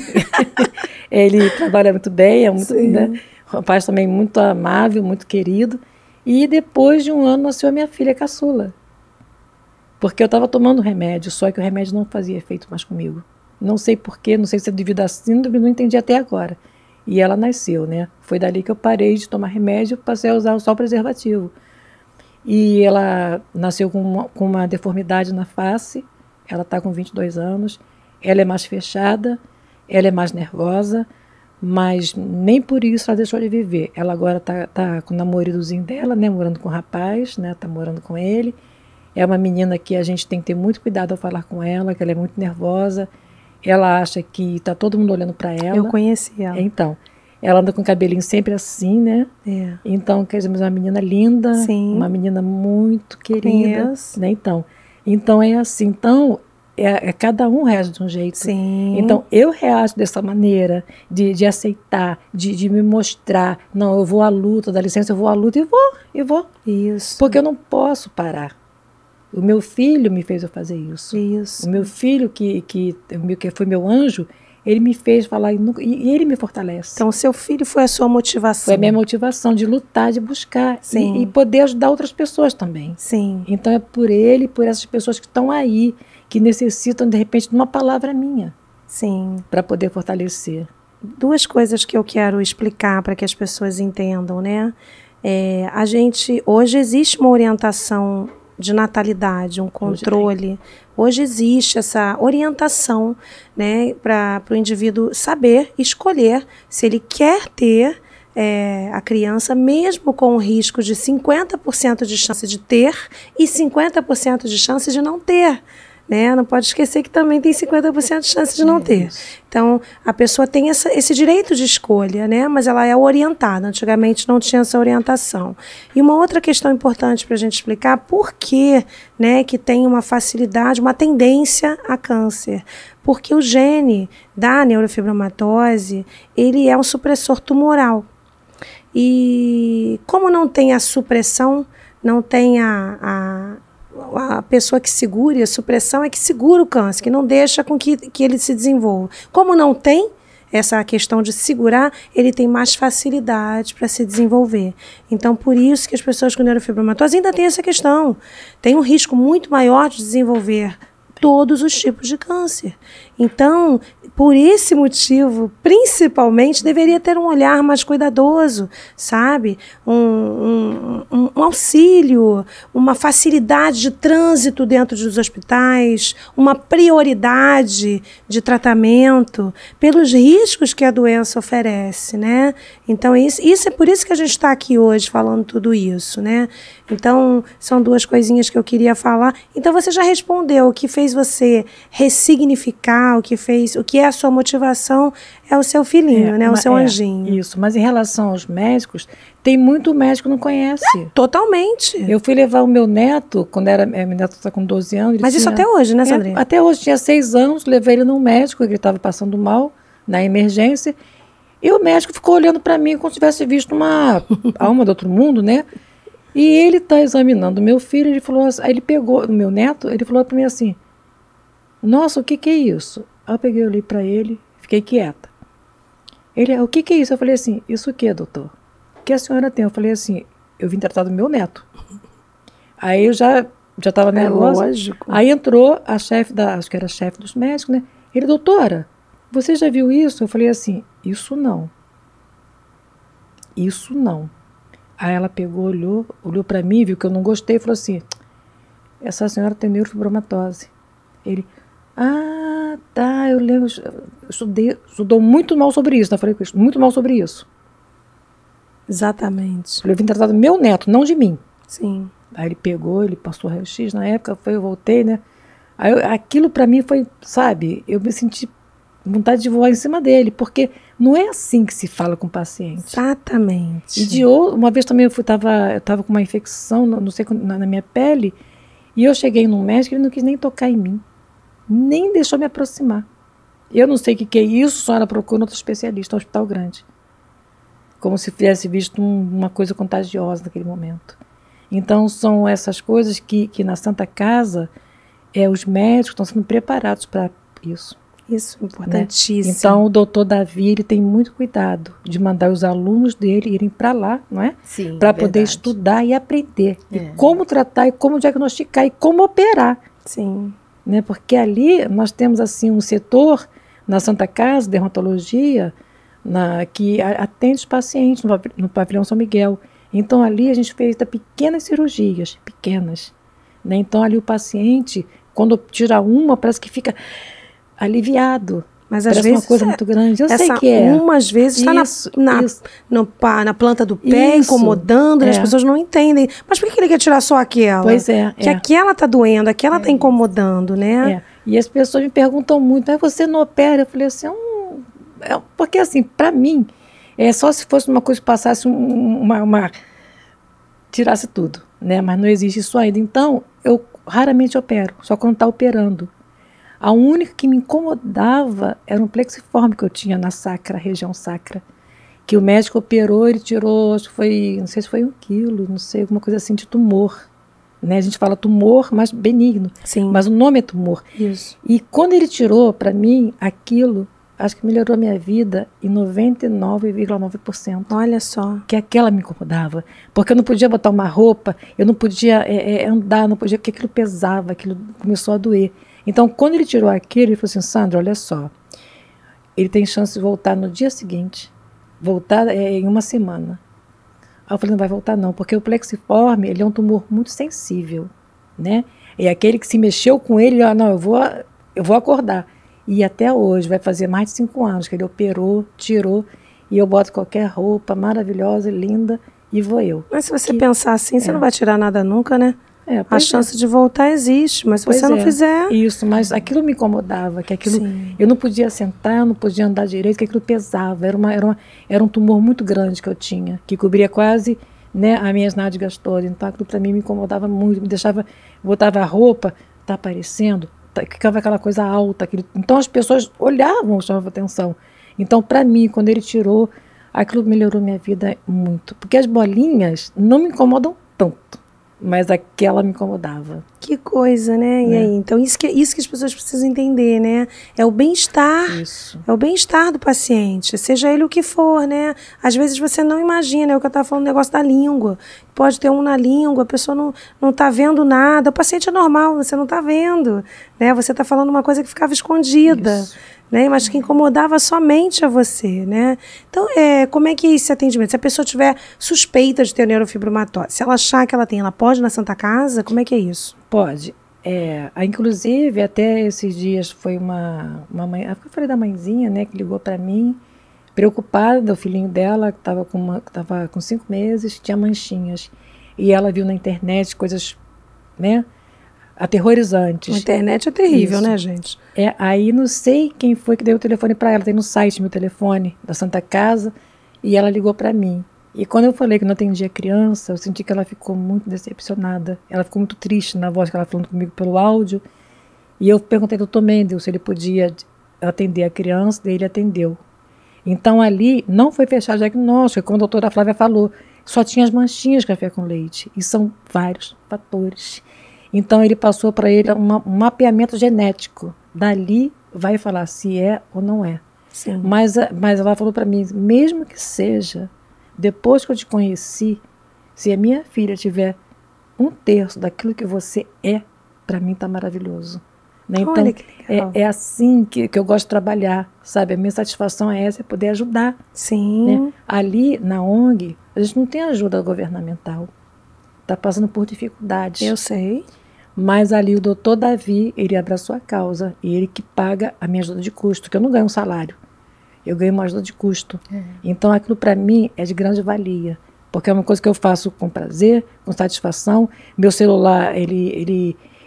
Ele trabalha muito bem, é muito, né? Um rapaz também muito amável, muito querido. E depois de um ano nasceu a minha filha caçula. Porque eu estava tomando remédio, só que o remédio não fazia efeito mais comigo. Não sei porquê, não sei se é devido à síndrome, não entendi até agora. E ela nasceu, né? Foi dali que eu parei de tomar remédio, passei a usar só o preservativo. E ela nasceu com uma deformidade na face. Ela está com 22 anos, ela é mais fechada, ela é mais nervosa, mas nem por isso ela deixou de viver. Ela agora tá com o namoridozinho dela, né, morando com o rapaz, né, tá morando com ele. É uma menina que a gente tem que ter muito cuidado ao falar com ela, que ela é muito nervosa. Ela acha que tá todo mundo olhando para ela. Eu conheci ela. Então, ela anda com o cabelinho sempre assim, né? Então, quer dizer, uma menina linda, Sim. uma menina muito querida. Conheço. Né? Então é assim, cada um reage de um jeito. Sim. Então eu reajo dessa maneira, de aceitar, de me mostrar, não, eu vou à luta, dá licença, eu vou à luta e vou. Isso. Porque eu não posso parar. O meu filho me fez eu fazer isso. Isso. O meu filho, que foi meu anjo, ele me fez falar e ele me fortalece. Então o seu filho foi a sua motivação. Foi a minha motivação de lutar, de buscar. Sim. E poder ajudar outras pessoas também. Sim. Então é por ele, por essas pessoas que estão aí, que necessitam de repente de uma palavra minha. Sim. Para poder fortalecer. 2 coisas que eu quero explicar para que as pessoas entendam, né? Hoje existe uma orientação de natalidade, um controle. Hoje existe essa orientação, né, para o indivíduo saber escolher se ele quer ter a criança, mesmo com o risco de 50% de chance de ter e 50% de chance de não ter. Né? Não pode esquecer que também tem 50% de chance de não ter. Então, a pessoa tem esse direito de escolha, né? Mas ela é orientada. Antigamente não tinha essa orientação. E uma outra questão importante para a gente explicar, por que, né, que tem uma facilidade, uma tendência a câncer. Porque o gene da neurofibromatose, ele é um supressor tumoral. E como não tem a supressão, não tem a pessoa que segura, a supressão é que segura o câncer, que não deixa com que ele se desenvolva. Como não tem essa questão de segurar, ele tem mais facilidade para se desenvolver. Então, por isso que as pessoas com neurofibromatose ainda têm essa questão. Tem um risco muito maior de desenvolver todos os tipos de câncer. Então, por esse motivo, principalmente, deveria ter um olhar mais cuidadoso, sabe? Um auxílio, uma facilidade de trânsito dentro dos hospitais, uma prioridade de tratamento pelos riscos que a doença oferece, né? Então, isso é por isso que a gente está aqui hoje falando tudo isso, né? Então, são duas coisinhas que eu queria falar. Então, você já respondeu. O que fez você ressignificar, o que é a sua motivação é o seu filhinho, né? O seu anjinho. Isso, mas em relação aos médicos, tem muito médico que não conhece. Totalmente. Eu fui levar o meu neto, meu neto está com 12 anos. Mas isso até hoje, né, Sandrinha? Até hoje, tinha 6 anos, levei ele num médico, ele estava passando mal, na emergência, e o médico ficou olhando para mim como se tivesse visto uma alma do outro mundo, né? E ele está examinando o meu filho, ele falou assim, aí ele pegou o meu neto, ele falou para mim assim, nossa, o que é isso? Aí eu peguei, olhei para ele, fiquei quieta. Ele, o que é isso? Eu falei assim, isso o que, doutor? O que a senhora tem? Eu falei assim, eu vim tratar do meu neto. Aí eu já estava nervosa. Lógico. Aí entrou a chefe acho que era a chefe dos médicos, né? Ele, doutora, você já viu isso? Eu falei assim, isso não. Isso não. Aí ela pegou, olhou para mim, viu que eu não gostei e falou assim, essa senhora tem neurofibromatose. Ele, tá, eu lembro, estudou muito mal sobre isso, né? Eu falei com isso, muito mal sobre isso. Exatamente. Eu vim tratar do meu neto, não de mim. Sim. Aí ele pegou, ele passou raio-x na época, eu voltei, né? Aí aquilo para mim foi, sabe, eu me senti vontade de voar em cima dele, porque não é assim que se fala com o paciente. Exatamente. E uma vez também eu tava com uma infecção, não sei, na minha pele, e eu cheguei num médico, ele não quis nem tocar em mim, nem deixou me aproximar. Eu não sei o que é isso, só ela procura outro especialista, um hospital grande. Como se tivesse visto uma coisa contagiosa naquele momento. Então, são essas coisas que na Santa Casa, os médicos estão sendo preparados para isso. Isso, importantíssimo. Né? Então, o doutor Davi, ele tem muito cuidado de mandar os alunos dele irem para lá, não é? Sim, para poder estudar e aprender. E como tratar, e como diagnosticar, e como operar. Sim. Né? Porque ali nós temos assim um setor na Santa Casa, dermatologia, que atende os pacientes no pavilhão São Miguel. Então, ali a gente fez pequenas cirurgias, pequenas. Né? Então, ali o paciente, quando tira uma, parece que fica aliviado. Mas às vezes uma coisa muito grande. Eu sei que às vezes está na planta do pé, incomodando, as pessoas não entendem. Mas por que ele quer tirar só aquela? Pois é. Que aquela está doendo, aquela está incomodando, né? E as pessoas me perguntam muito, mas você não opera? Eu falei assim, porque assim, para mim, só se fosse uma coisa que passasse tirasse tudo, né? Mas não existe isso ainda. Então, eu raramente opero, só quando está operando. A única que me incomodava era um plexiforme que eu tinha na sacra, região sacra, que o médico operou, ele tirou, acho que foi, não sei se foi 1 quilo, não sei, alguma coisa assim de tumor. Né? A gente fala tumor, mas benigno. Sim. Mas o nome é tumor. Isso. E quando ele tirou, para mim, aquilo, acho que melhorou a minha vida em 99,9%. Olha só. Que aquela me incomodava. Porque eu não podia botar uma roupa, eu não podia andar, não podia, porque aquilo pesava, aquilo começou a doer. Então, quando ele tirou aquilo, ele falou assim, Sandra, olha só, ele tem chance de voltar no dia seguinte, voltar em 1 semana. Aí eu falei, não vai voltar não, porque o plexiforme, ele é um tumor muito sensível, né? É aquele que se mexeu com ele, não, eu vou acordar. E até hoje, vai fazer mais de 5 anos que ele operou, tirou, e eu boto qualquer roupa maravilhosa, linda, e vou eu. Mas se você pensar assim, você não vai tirar nada nunca, né? A Pois chance de voltar existe, mas se você não fizer... Isso, mas aquilo me incomodava, que aquilo... Eu não podia sentar, eu não podia andar direito, que aquilo pesava. Era um tumor muito grande que eu tinha, que cobria quase, né, as minhas nádegas todas. Então aquilo para mim me incomodava muito, me deixava... Botava a roupa, tá aparecendo, ficava aquela coisa alta. Então as pessoas olhavam, chamavam atenção. Então para mim, quando ele tirou, aquilo melhorou minha vida muito. Porque as bolinhas não me incomodam tanto. Mas aquela me incomodava. Que coisa, né? E aí? Então, isso que as pessoas precisam entender, né? É o bem-estar. Isso. É o bem-estar do paciente, seja ele o que for, né? Às vezes você não imagina, é o que eu estava falando, o negócio da língua. Pode ter um na língua, a pessoa não está vendo nada. O paciente é normal, você não está vendo, né? Você está falando uma coisa que ficava escondida. Isso. Né, mas que incomodava somente a você, né? Então, como é que é esse atendimento? Se a pessoa tiver suspeita de ter neurofibromatose, se ela achar que ela tem, ela pode ir na Santa Casa? Como é que é isso? Pode. Inclusive, até esses dias foi uma mãe, eu falei da mãezinha, né, que ligou para mim, preocupada, o filhinho dela, que estava com 5 meses, tinha manchinhas. E ela viu na internet coisas, né, aterrorizantes. A internet é terrível, isso, né, gente? Aí não sei quem foi que deu o telefone para ela. Tem no site meu telefone da Santa Casa e ela ligou para mim. E quando eu falei que não atendia criança, eu senti que ela ficou muito decepcionada. Ela ficou muito triste na voz que ela falando comigo pelo áudio. E eu perguntei ao Dr. Mendel se ele podia atender a criança, daí ele atendeu. Então ali não foi fechado o diagnóstico, como a doutora Flávia falou, só tinha as manchinhas de café com leite. E são vários fatores. Então ele passou para ele um mapeamento genético. Dali vai falar se é ou não é. Sim. Mas ela falou para mim, mesmo que seja, depois que eu te conheci, se a minha filha tiver 1/3 daquilo que você é, para mim está maravilhoso. Né? Então olha que legal. É assim que eu gosto de trabalhar, sabe? A minha satisfação é essa, é poder ajudar. Sim. Né? Ali na ONG, a gente não tem ajuda governamental. Está passando por dificuldades. Eu sei. Mas ali o doutor Davi, ele abraçou a causa e ele que paga a minha ajuda de custo, que eu não ganho um salário, eu ganho uma ajuda de custo. Então aquilo para mim é de grande valia, porque é uma coisa que eu faço com prazer, com satisfação. Meu celular,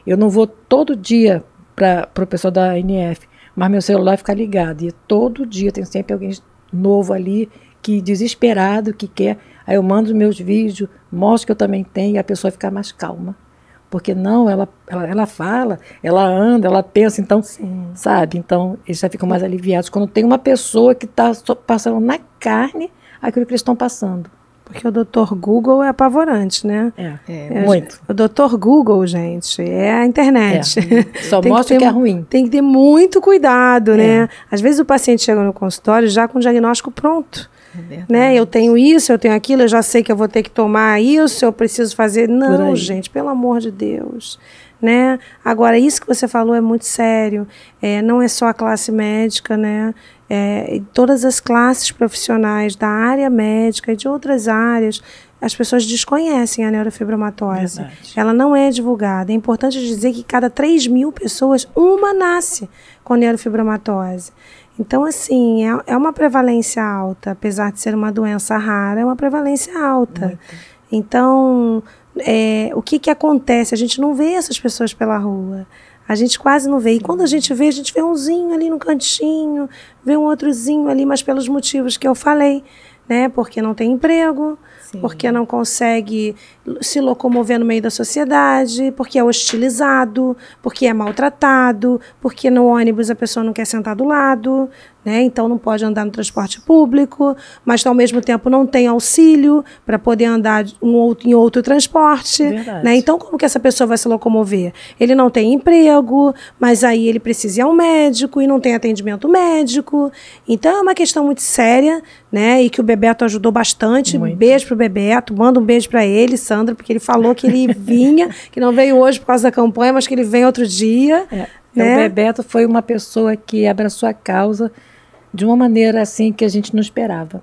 eu não vou todo dia para o pessoal da NF, mas meu celular fica ligado e todo dia tem sempre alguém novo ali, que desesperado, que quer, aí eu mando os meus vídeos, mostro que eu também tenho e a pessoa fica mais calma. Porque não, ela fala, ela anda, ela pensa, então, sim, sabe? Então, eles já ficam mais aliviados quando tem uma pessoa que está passando na carne aquilo que eles estão passando. Porque o Dr. Google é apavorante, né? Muito. O Dr. Google, gente, é a internet. Só mostra que é ruim. Tem que ter muito cuidado, né? Às vezes o paciente chega no consultório já com o diagnóstico pronto. Né? Eu tenho isso, eu tenho aquilo, eu já sei que eu vou ter que tomar isso, eu preciso fazer. Não, gente, pelo amor de Deus. Né? Agora, isso que você falou é muito sério. Não é só a classe médica, né? Todas as classes profissionais da área médica e de outras áreas, as pessoas desconhecem a neurofibromatose. Verdade. Ela não é divulgada. É importante dizer que cada 3.000 pessoas, uma nasce com neurofibromatose. Então, assim, é uma prevalência alta, apesar de ser uma doença rara, é uma prevalência alta. Muito. Então, o que acontece? A gente não vê essas pessoas pela rua. A gente quase não vê. E quando a gente vê umzinho ali no cantinho, vê um outrozinho ali, mas pelos motivos que eu falei, né? Porque não tem emprego, sim, porque não consegue se locomover no meio da sociedade, porque é hostilizado, porque é maltratado, porque no ônibus a pessoa não quer sentar do lado, né? Então não pode andar no transporte público, mas ao mesmo tempo não tem auxílio para poder andar em outro transporte. Né? Então como que essa pessoa vai se locomover? Ele não tem emprego, mas aí ele precisa ir ao médico e não tem atendimento médico. Então é uma questão muito séria, né? E que o Bebeto ajudou bastante. Muito. Beijo pro Bebeto, manda um beijo para ele, Sandra, porque ele falou que ele vinha, que não veio hoje por causa da campanha, mas que ele vem outro dia. Né? O Bebeto foi uma pessoa que abraçou a causa de uma maneira assim que a gente não esperava.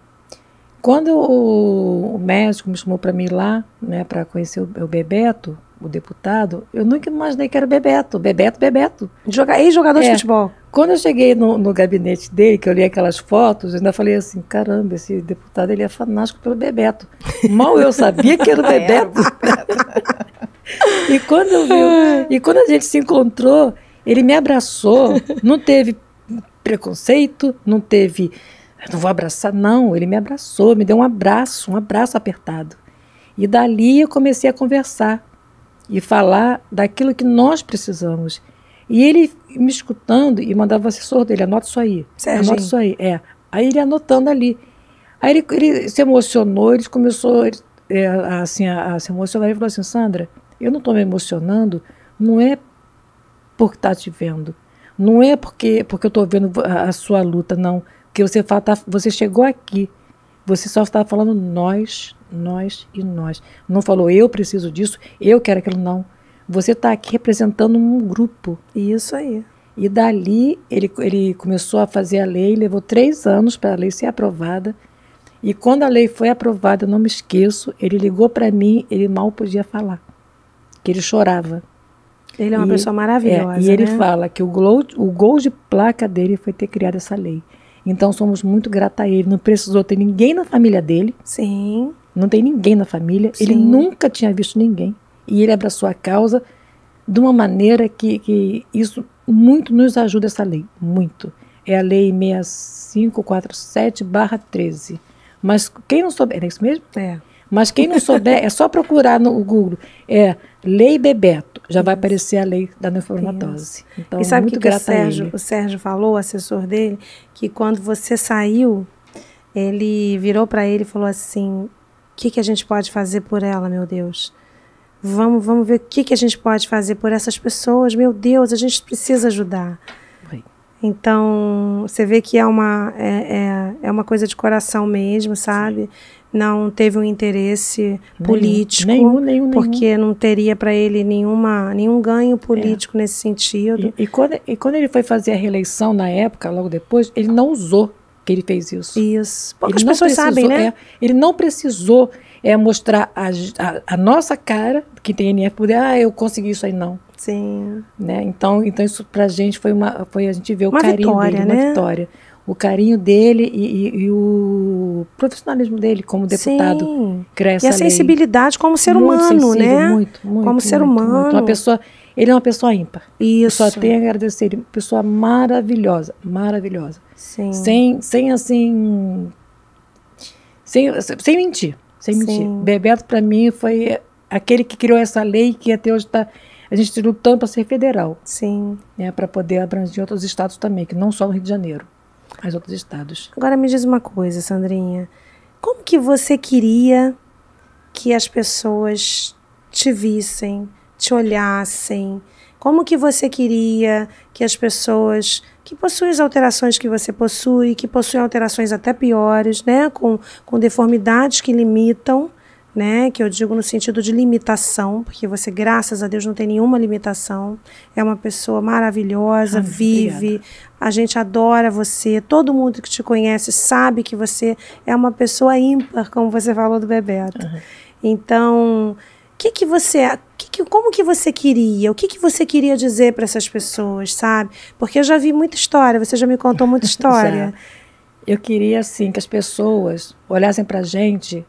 Quando o médico me chamou para mim ir lá, né, para conhecer o Bebeto, o deputado, eu nunca imaginei que era o Bebeto. Bebeto. Ex-jogador de futebol. Quando eu cheguei no gabinete dele, que eu li aquelas fotos, eu ainda falei assim, caramba, esse deputado ele é fanático pelo Bebeto. Mal eu sabia que era o Bebeto. E quando a gente se encontrou, ele me abraçou, não teve preconceito, não teve, não vou abraçar, não, ele me abraçou, me deu um abraço apertado. E dali eu comecei a conversar e falar daquilo que nós precisamos. E ele me escutando e mandava o assessor dele, anota isso aí, Serginho. anota isso aí. Aí ele anotando ali. Aí ele se emocionou, ele começou a se emocionar e falou assim, Sandra, eu não estou me emocionando, não é porque está te vendo, não é porque eu estou vendo a sua luta, não. Porque você chegou aqui, você só está falando nós e nós. Não falou eu preciso disso, eu quero aquilo, não. Você está aqui representando um grupo. Isso aí. E dali ele começou a fazer a lei, levou 3 anos para a lei ser aprovada. E quando a lei foi aprovada, eu não me esqueço, ele ligou para mim, ele mal podia falar, que ele chorava. Ele é uma pessoa maravilhosa, e ele né? fala que o gol de placa dele foi ter criado essa lei. Então somos muito gratos a ele. Não precisou ter ninguém na família dele. Sim. Não tem ninguém na família. Sim. Ele nunca tinha visto ninguém. E ele abraçou a causa de uma maneira que isso muito nos ajuda, essa lei. Muito. É a lei 6547/13. Mas quem não souber... É isso mesmo? É. Mas quem não souber, é só procurar no Google. Lei Bebeto. Já vai aparecer a lei da neofibromatoose. Então, e sabe o muito que grata a ele. o Sérgio falou, o assessor dele, que quando você saiu, ele virou para ele e falou assim, o que a gente pode fazer por ela, meu Deus? Vamos ver o que a gente pode fazer por essas pessoas. Meu Deus, a gente precisa ajudar. Oi. Então, você vê que é uma coisa de coração mesmo, sabe? Não teve um interesse político. Nenhum. Porque não teria para ele nenhum ganho político nesse sentido. E quando ele foi fazer a reeleição na época, logo depois, ele não usou que ele fez isso. Isso. Poucas pessoas sabem, né? Ele não precisou mostrar a nossa cara, que tem NF, poder, eu consegui isso aí, não. Sim. Né? Então isso pra gente foi a gente vê o uma carinho vitória, dele, né? uma vitória. O carinho dele e o profissionalismo dele como deputado. Sim. Criar essa e a sensibilidade como ser humano, né? Muito, como ser humano. Uma pessoa, ele é uma pessoa ímpar. Isso. Eu só tenho a agradecer. Ele é uma pessoa maravilhosa. Sim. Sem mentir. Sem mentir. Bebeto, para mim, foi aquele que criou essa lei que até hoje a gente lutando para ser federal. Sim. Né, para poder abranger outros estados também, que não só o Rio de Janeiro, mas outros estados. Agora me diz uma coisa, Sandrinha. Como que você queria que as pessoas te vissem, te olhassem? Como que você queria que as pessoas que possuem as alterações que você possui, que possuem alterações até piores, né, com deformidades que limitam, né, que eu digo no sentido de limitação, porque você, graças a Deus, não tem nenhuma limitação, é uma pessoa maravilhosa, vive, obrigada. A gente adora você, todo mundo que te conhece sabe que você é uma pessoa ímpar, como você falou do Bebeto. Uhum. Então, como que você queria? O que você queria dizer para essas pessoas, sabe? Porque eu já vi muita história, você já me contou muita história. Eu queria, assim, que as pessoas olhassem pra gente,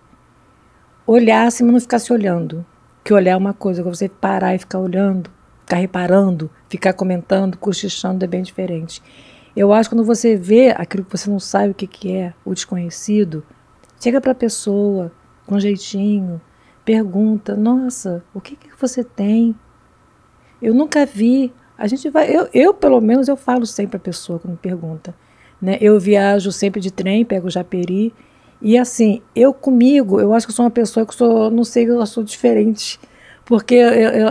olhassem, mas não ficassem olhando. Que olhar é uma coisa, você parar e ficar olhando, ficar reparando, ficar comentando, cochichando é bem diferente. Eu acho que quando você vê aquilo que você não sabe o que é, o desconhecido, chega pra pessoa com jeitinho, pergunta, nossa, o que você tem? Eu nunca vi. A gente vai, eu pelo menos, eu falo sempre a pessoa quando me pergunta. Né? Eu viajo sempre de trem, pego o Japeri, e assim, eu acho que eu sou uma pessoa que não sei, eu sou diferente, porque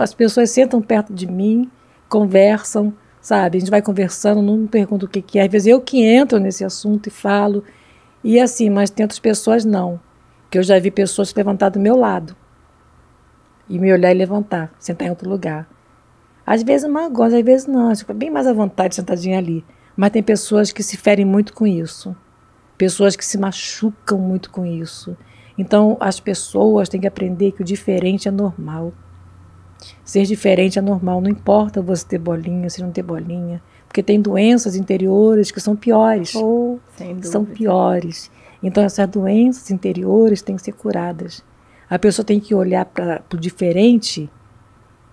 as pessoas sentam perto de mim, conversam, sabe? A gente vai conversando, não me pergunta o que é, às vezes eu que entro nesse assunto e falo, e assim, mas tem outras pessoas não, que eu já vi pessoas se levantar do meu lado, e me olhar e levantar, sentar em outro lugar. Às vezes eu gosto, às vezes não, eu fico bem mais à vontade sentadinha ali. Mas tem pessoas que se ferem muito com isso. pessoas que se machucam muito com isso. Então, as pessoas têm que aprender que o diferente é normal. Ser diferente é normal, não importa você ter bolinha, se não ter bolinha, porque tem doenças interiores que são piores. São piores. Então, essas doenças interiores têm que ser curadas. A pessoa tem que olhar para o diferente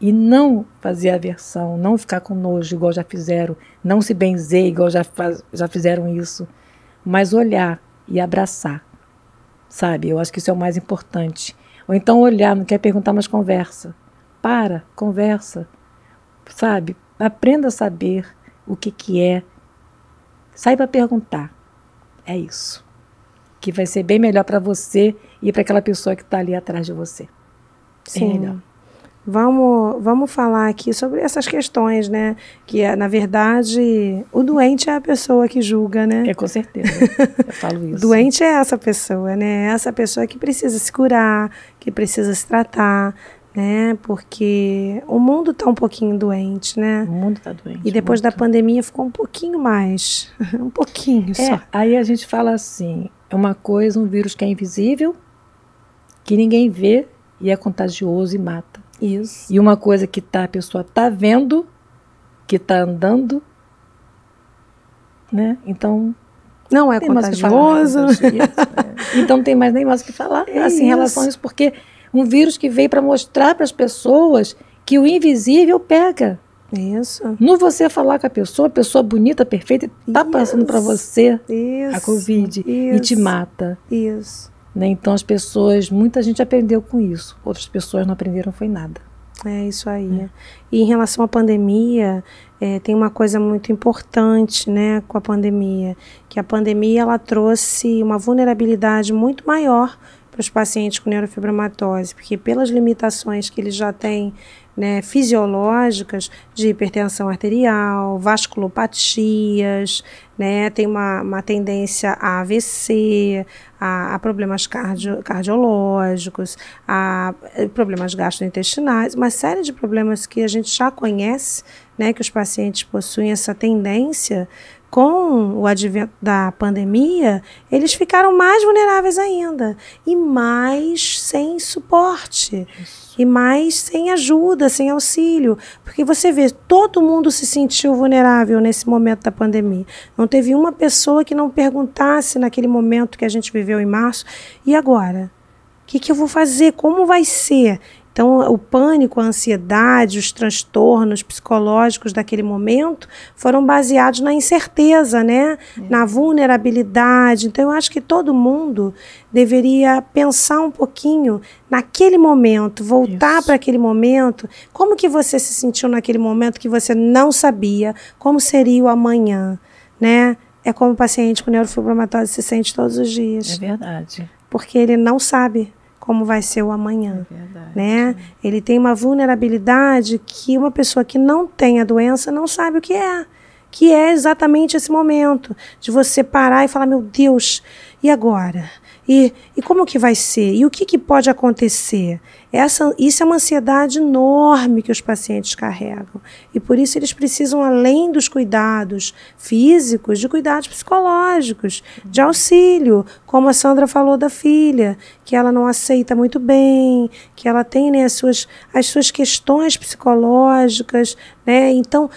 e não fazer aversão, não ficar com nojo, igual já fizeram, não se benzer, igual já fizeram isso, mas olhar e abraçar, sabe? Eu acho que isso é o mais importante. Ou então olhar, não quer perguntar, mas conversa. Conversa, sabe? Aprenda a saber o que é. Saiba perguntar. É isso. Que vai ser bem melhor para você e para aquela pessoa que está ali atrás de você. Sim. É melhor. Vamos falar aqui sobre essas questões, né? Que, na verdade, o doente é a pessoa que julga, né? Com certeza. Eu falo isso. Doente é essa pessoa, né? Essa pessoa que precisa se curar, que precisa se tratar, né? Porque o mundo está um pouquinho doente, né? O mundo está doente. E depois da pandemia ficou um pouquinho mais. Um pouquinho só. Aí a gente fala assim, é uma coisa, um vírus que é invisível, que ninguém vê e é contagioso e mata. Isso. E uma coisa que a pessoa está vendo, que está andando, né? Então, não é contagioso. Então não tem mais nem mais o que falar assim, em relação a isso, porque um vírus que veio para mostrar para as pessoas que o invisível pega. Isso. No você falar com a pessoa bonita, perfeita, está passando para você a Covid e te mata. Isso. Né? Então as pessoas, muita gente aprendeu com isso, outras pessoas não aprenderam foi nada. É isso aí. E em relação à pandemia, tem uma coisa muito importante, né, com a pandemia, que a pandemia ela trouxe uma vulnerabilidade muito maior para os pacientes com neurofibromatose, porque pelas limitações que eles já têm, né, fisiológicas de hipertensão arterial, vasculopatias, né, tem uma tendência a AVC, a problemas cardiológicos, a problemas gastrointestinais, uma série de problemas que a gente já conhece, né, que os pacientes possuem essa tendência. Com o advento da pandemia, eles ficaram mais vulneráveis ainda, e mais sem suporte, e mais sem ajuda, sem auxílio, porque você vê, todo mundo se sentiu vulnerável nesse momento da pandemia. Não teve uma pessoa que não perguntasse naquele momento que a gente viveu em março, e agora? O que eu vou fazer? Como vai ser? Então, o pânico, a ansiedade, os transtornos psicológicos daquele momento foram baseados na incerteza, né? Na vulnerabilidade. Então, eu acho que todo mundo deveria pensar um pouquinho naquele momento, voltar para aquele momento. Como que você se sentiu naquele momento que você não sabia como seria o amanhã, né? É como o paciente com neurofibromatose se sente todos os dias. É verdade. Porque ele não sabe como vai ser o amanhã, né? Ele tem uma vulnerabilidade que uma pessoa que não tem a doença não sabe o que é exatamente esse momento de você parar e falar, meu Deus, e agora? E como que vai ser? E o que pode acontecer? Isso é uma ansiedade enorme que os pacientes carregam. E por isso eles precisam, além dos cuidados físicos, de cuidados psicológicos, de auxílio, como a Sandra falou da filha, que ela não aceita muito bem, que ela tem, né, as suas questões psicológicas, né? Então,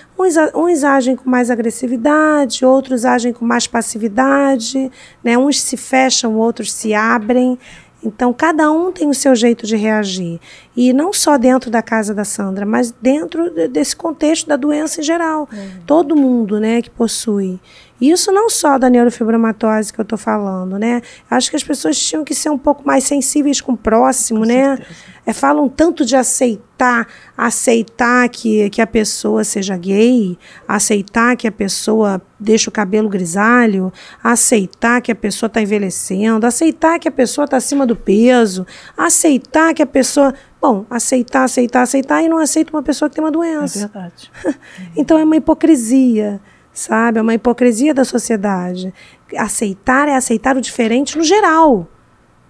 uns agem com mais agressividade, outros agem com mais passividade, né? Uns se fecham, outros se abrem. Então, cada um tem o seu jeito de reagir. E não só dentro da casa da Sandra, mas dentro desse contexto da doença em geral. Todo mundo, né, que possui. Isso não só da neurofibromatose que eu estou falando, né? Acho que as pessoas tinham que ser um pouco mais sensíveis com o próximo, com né? Falam tanto de aceitar que a pessoa seja gay, aceitar que a pessoa deixa o cabelo grisalho, aceitar que a pessoa está envelhecendo, aceitar que a pessoa está acima do peso, aceitar que a pessoa... Bom, aceitar e não aceita uma pessoa que tem uma doença. É verdade. Então é uma hipocrisia, sabe? É uma hipocrisia da sociedade. Aceitar é aceitar o diferente no geral.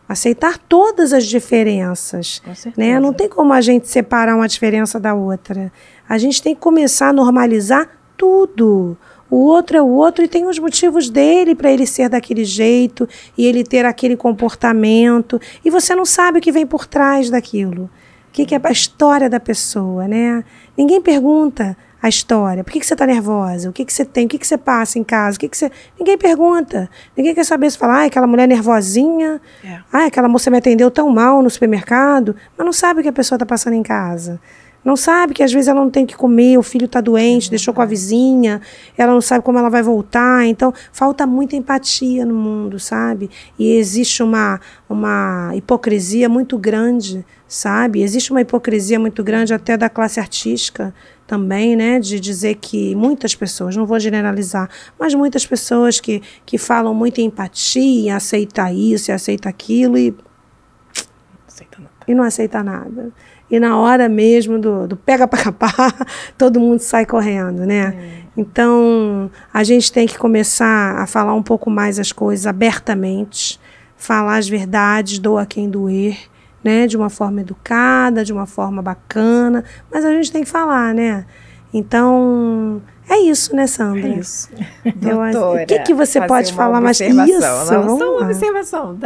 Aceitar todas as diferenças. Com certeza. Né? Não tem como a gente separar uma diferença da outra. A gente tem que começar a normalizar tudo. o outro é o outro e tem os motivos dele para ele ser daquele jeito e ele ter aquele comportamento. E você não sabe o que vem por trás daquilo. O que é a história da pessoa, né? Ninguém pergunta a história. Por que você está nervosa? O que você tem? O que você passa em casa? Ninguém pergunta. Ninguém quer saber se fala, aquela mulher nervosinha, aquela moça me atendeu tão mal no supermercado, mas não sabe o que a pessoa está passando em casa. Não sabe que às vezes ela não tem o que comer, o filho está doente, deixou com a vizinha, ela não sabe como ela vai voltar. Então, falta muita empatia no mundo, sabe? E existe uma hipocrisia muito grande, sabe? Existe uma hipocrisia muito grande até da classe artística também, né? De dizer que muitas pessoas, não vou generalizar, mas muitas pessoas que falam muito em empatia, aceita isso e aceita aquilo e não aceita nada. E na hora mesmo do pega para capar, todo mundo sai correndo, né? Então, a gente tem que começar a falar um pouco mais as coisas abertamente, falar as verdades, doa quem doer, né? De uma forma educada, de uma forma bacana, mas a gente tem que falar, né? Então, é isso, né, Sandra? É isso. Doutora, o que você pode falar mais que isso? Não, só uma observação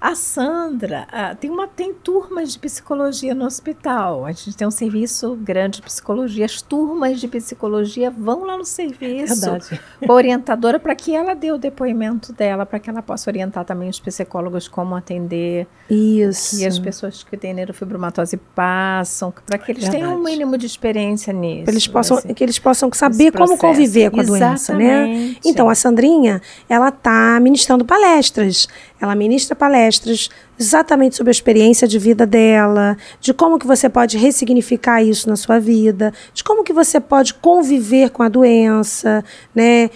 a Sandra, tem turmas de psicologia no hospital. A gente tem um serviço grande de psicologia. As turmas de psicologia vão lá no serviço com a orientadora para que ela dê o depoimento dela, para que ela possa orientar também os psicólogos como atender. Isso. E as pessoas que têm neurofibromatose passam, para que eles tenham um mínimo de experiência nisso. Que eles possam saber como conviver com a doença, né? Então, a Sandrinha, ela está ministrando palestras. Ela ministra palestras exatamente sobre a experiência de vida dela, de como que você pode ressignificar isso na sua vida, de como que você pode conviver com a doença, né?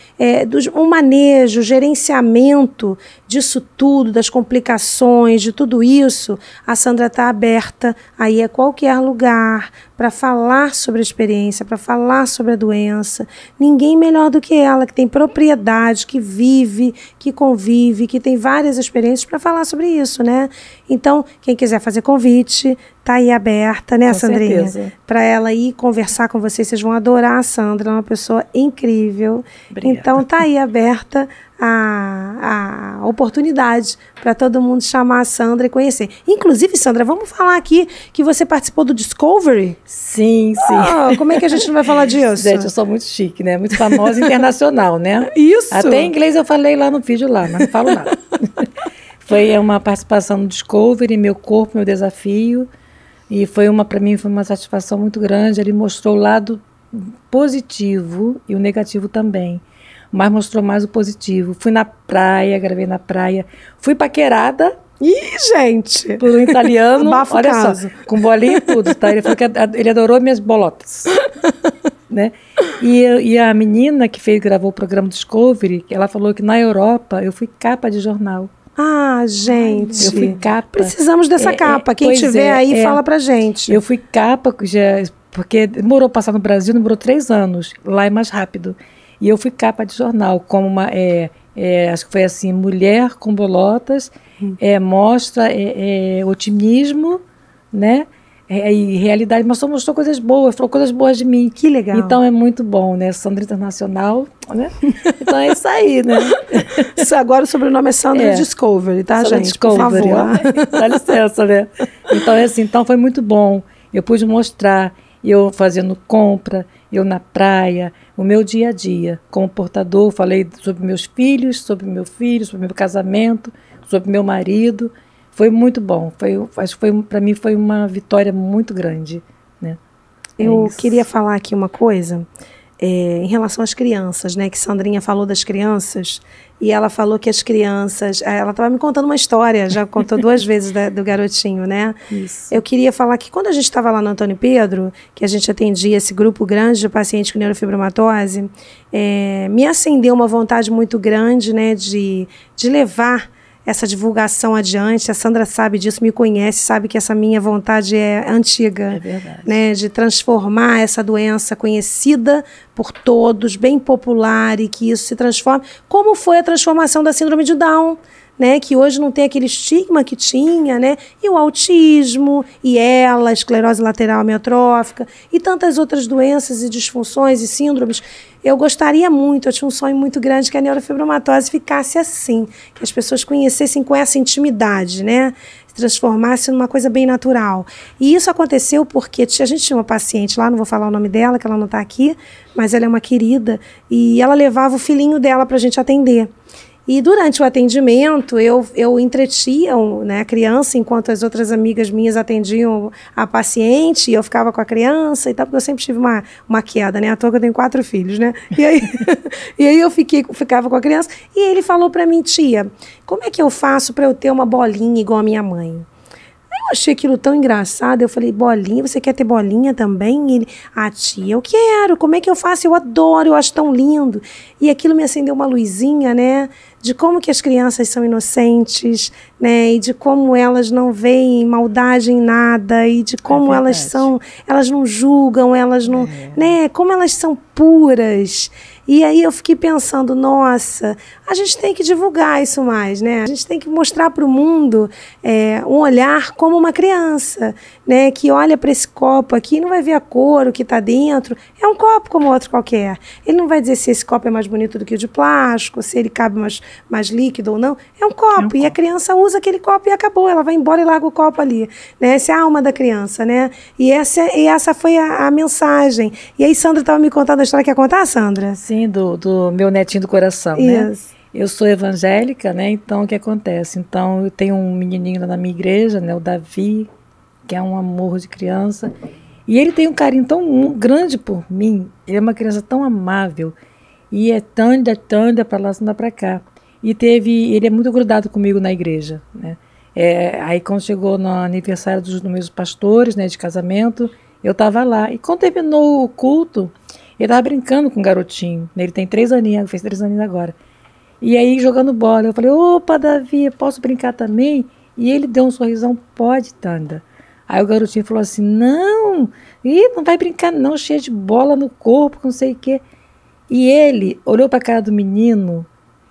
O manejo, o gerenciamento disso tudo, das complicações, de tudo isso. A Sandra está aberta aí a qualquer lugar para falar sobre a experiência, para falar sobre a doença. Ninguém melhor do que ela, que tem propriedade, que vive, que convive, que tem várias experiências para falar sobre isso, né? Então, quem quiser fazer convite, tá aí aberta, né, Sandrinha? Para ela ir conversar com vocês, vocês vão adorar a Sandra, é uma pessoa incrível. Obrigada. Então, tá aí aberta a oportunidade para todo mundo chamar a Sandra e conhecer. Inclusive, Sandra, vamos falar aqui que você participou do Discovery? Sim, sim. Como é que a gente não vai falar disso? Gente, eu sou muito chique, né? Muito famosa internacional, né? Isso! Até em inglês eu falei lá no vídeo lá, mas não falo nada. Foi uma participação no Discovery, Meu Corpo, Meu Desafio, e para mim foi uma satisfação muito grande. Ele mostrou o lado positivo e o negativo também, mas mostrou mais o positivo. Fui na praia, gravei na praia, fui paquerada. Ih, gente! Por um italiano, olha caso. Só, com bolinha e tudo, tá? Ele falou que ele adorou minhas bolotas, né? E a menina que gravou o programa Discovery, ela falou que na Europa eu fui capa de jornal. Ah, gente. Eu fui capa. Precisamos dessa capa. Quem tiver aí, fala pra gente. Eu fui capa, porque demorou passar no Brasil, demorou 3 anos. Lá é mais rápido. E eu fui capa de jornal, como acho que foi assim, mulher com bolotas, mostra otimismo, né? E realidade, mas só mostrou coisas boas, falou coisas boas de mim. Que legal. Então é muito bom, né? Sandra Internacional, né? Então é isso aí, né? Agora o sobrenome é Sandra Discovery, tá, Sandra gente? Discovery, por favor. Dá licença, né? Então é assim, então foi muito bom. Eu pude mostrar, eu fazendo compra, eu na praia, o meu dia a dia. Como portador, falei sobre meus filhos, sobre meu filho, sobre meu casamento, sobre meu marido. Foi muito bom. Acho que para mim foi uma vitória muito grande, né? Eu queria falar aqui uma coisa em relação às crianças, né? Que Sandrinha falou das crianças e ela falou que as crianças... Ela estava me contando uma história, já contou 2 vezes do garotinho, né? Isso. Eu queria falar que quando a gente estava lá no Antônio Pedro, que a gente atendia esse grupo grande de pacientes com neurofibromatose, me acendeu uma vontade muito grande, né? De levar essa divulgação adiante. A Sandra sabe disso, me conhece, sabe que essa minha vontade é antiga. É verdade. Né, de transformar essa doença conhecida por todos, bem popular, e que isso se transforme, como foi a transformação da síndrome de Down, né, que hoje não tem aquele estigma que tinha, né, e o autismo, e ela, a esclerose lateral amiotrófica, e tantas outras doenças e disfunções e síndromes. Eu gostaria muito, eu tinha um sonho muito grande que a neurofibromatose ficasse assim, que as pessoas conhecessem com essa intimidade, né, se transformasse numa coisa bem natural. E isso aconteceu porque a gente tinha uma paciente lá, não vou falar o nome dela, que ela não está aqui, mas ela é uma querida, e ela levava o filhinho dela para a gente atender. E durante o atendimento, eu entretia, né, a criança, enquanto as outras amigas minhas atendiam a paciente, e eu ficava com a criança e tal, porque eu sempre tive uma queda, né? À toa que eu tenho 4 filhos, né? E aí, e aí eu ficava com a criança, e ele falou para mim: tia, como é que eu faço para eu ter uma bolinha igual a minha mãe? Eu achei aquilo tão engraçado, eu falei: bolinha, você quer ter bolinha também? E ele: tia, eu quero, como é que eu faço? Eu adoro, eu acho tão lindo. E aquilo me acendeu uma luzinha, né, de como que as crianças são inocentes, né, e de como elas não veem maldade em nada, e de como elas não julgam, elas não, né, como elas são puras. E aí eu fiquei pensando, nossa, a gente tem que divulgar isso mais, né? A gente tem que mostrar para o mundo um olhar como uma criança, né? Que olha para esse copo aqui e não vai ver a cor, o que está dentro. É um copo como outro qualquer. Ele não vai dizer se esse copo é mais bonito do que o de plástico, se ele cabe mais líquido ou não. É um copo. E a criança usa aquele copo e acabou. Ela vai embora e larga o copo ali, né? Essa é a alma da criança, né? E essa foi a mensagem. E aí Sandra estava me contando a história. Quer contar, Sandra? Sim, do meu netinho do coração, né? Eu sou evangélica, né? Então, o que acontece? Então, eu tenho um menininho lá na minha igreja, né? O Davi, que é um amor de criança. E ele tem um carinho tão grande por mim. Ele é uma criança tão amável. E é tanda para lá, tanda para cá. E ele é muito grudado comigo na igreja, né? Aí, quando chegou no aniversário dos meus pastores, né? De casamento, eu estava lá. E quando terminou o culto, ele estava brincando com o garotinho. Ele tem 3 aninhos, fez 3 aninhos agora. E aí, jogando bola, eu falei: opa, Davi, posso brincar também? E ele deu um sorrisão: pode, Tanda. Aí o garotinho falou assim: não vai brincar não, cheio de bola no corpo, não sei o quê. E ele olhou para a cara do menino.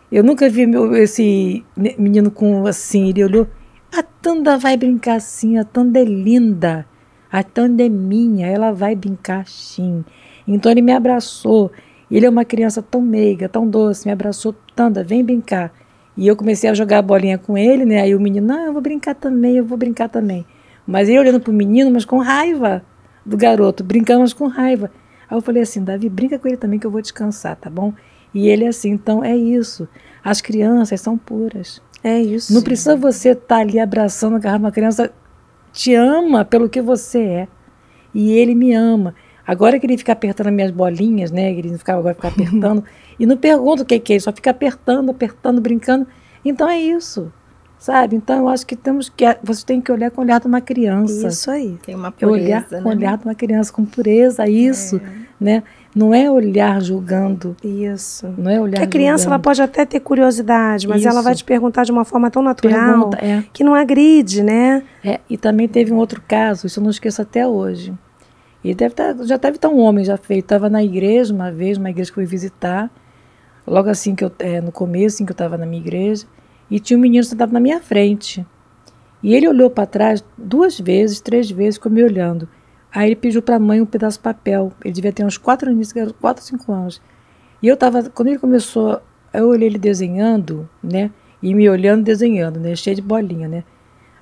Eu nunca vi esse menino com assim, ele olhou: a Tanda vai brincar sim, a Tanda é linda, a Tanda é minha, ela vai brincar sim. Então ele me abraçou. Ele é uma criança tão meiga, tão doce, me abraçou: Tanda, vem brincar. E eu comecei a jogar a bolinha com ele, né? Aí o menino: não, eu vou brincar também. Mas ele olhando pro menino, mas com raiva do garoto, brincamos com raiva. Aí eu falei assim: Davi, brinca com ele também que eu vou descansar, tá bom? E ele assim, então é isso. As crianças são puras. É isso. Não precisa você estar ali abraçando, agarrando uma criança. Te ama pelo que você é. E ele me ama. Agora que ele fica apertando as minhas bolinhas, né? Ele agora fica apertando. E não pergunta o que é, só fica apertando, brincando. Então é isso, sabe? Então eu acho que você tem que olhar com o olhar de uma criança. Isso aí. Tem uma pureza, olhar né? Com o olhar de uma criança, com pureza, isso, né? Não é olhar julgando. Isso. Não é olhar Porque a criança, julgando. ela pode até ter curiosidade, mas ela vai te perguntar de uma forma tão natural que não agride, né? E também teve um outro caso, isso eu não esqueço até hoje. E já deve estar um homem já feito. Estava na igreja uma vez, uma igreja que eu fui visitar, logo assim que no começo, assim que eu estava na minha igreja, e tinha um menino sentado na minha frente. E ele olhou para trás 2 vezes, 3 vezes, ficou me olhando. Aí ele pediu para a mãe um pedaço de papel. Ele devia ter uns 4 anos, 4, 5 anos. E quando ele começou, eu olhei ele desenhando, né? E me olhando, desenhando, né? Cheio de bolinha, né?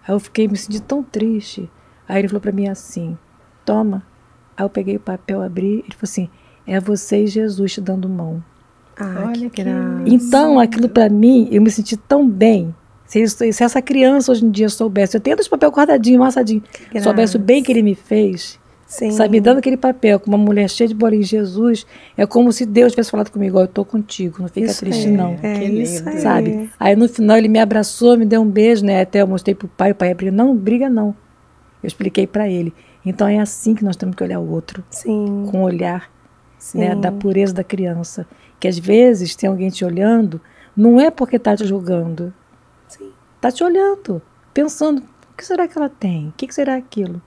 Aí eu me senti tão triste. Aí ele falou para mim assim: toma. Aí eu peguei o papel, abri, ele falou assim: é você e Jesus te dando mão. Olha que graça. Então, aquilo para mim, eu me senti tão bem. Se essa criança hoje em dia soubesse, eu tenho esse papel guardadinho, amassadinho, soubesse o bem que ele me fez, sabe, me dando aquele papel com uma mulher cheia de bolinha, Jesus, é como se Deus tivesse falado comigo: ó, eu tô contigo, não fica triste não. Isso aí. Sabe? Aí no final ele me abraçou, me deu um beijo, né? Até eu mostrei pro pai, o pai abriu: não, briga não. Eu expliquei para ele. Então é assim que nós temos que olhar o outro. Sim. Com o olhar, né, da pureza da criança. Que às vezes tem alguém te olhando, não é porque está te julgando. Está te olhando, pensando: o que será que ela tem? O que será aquilo?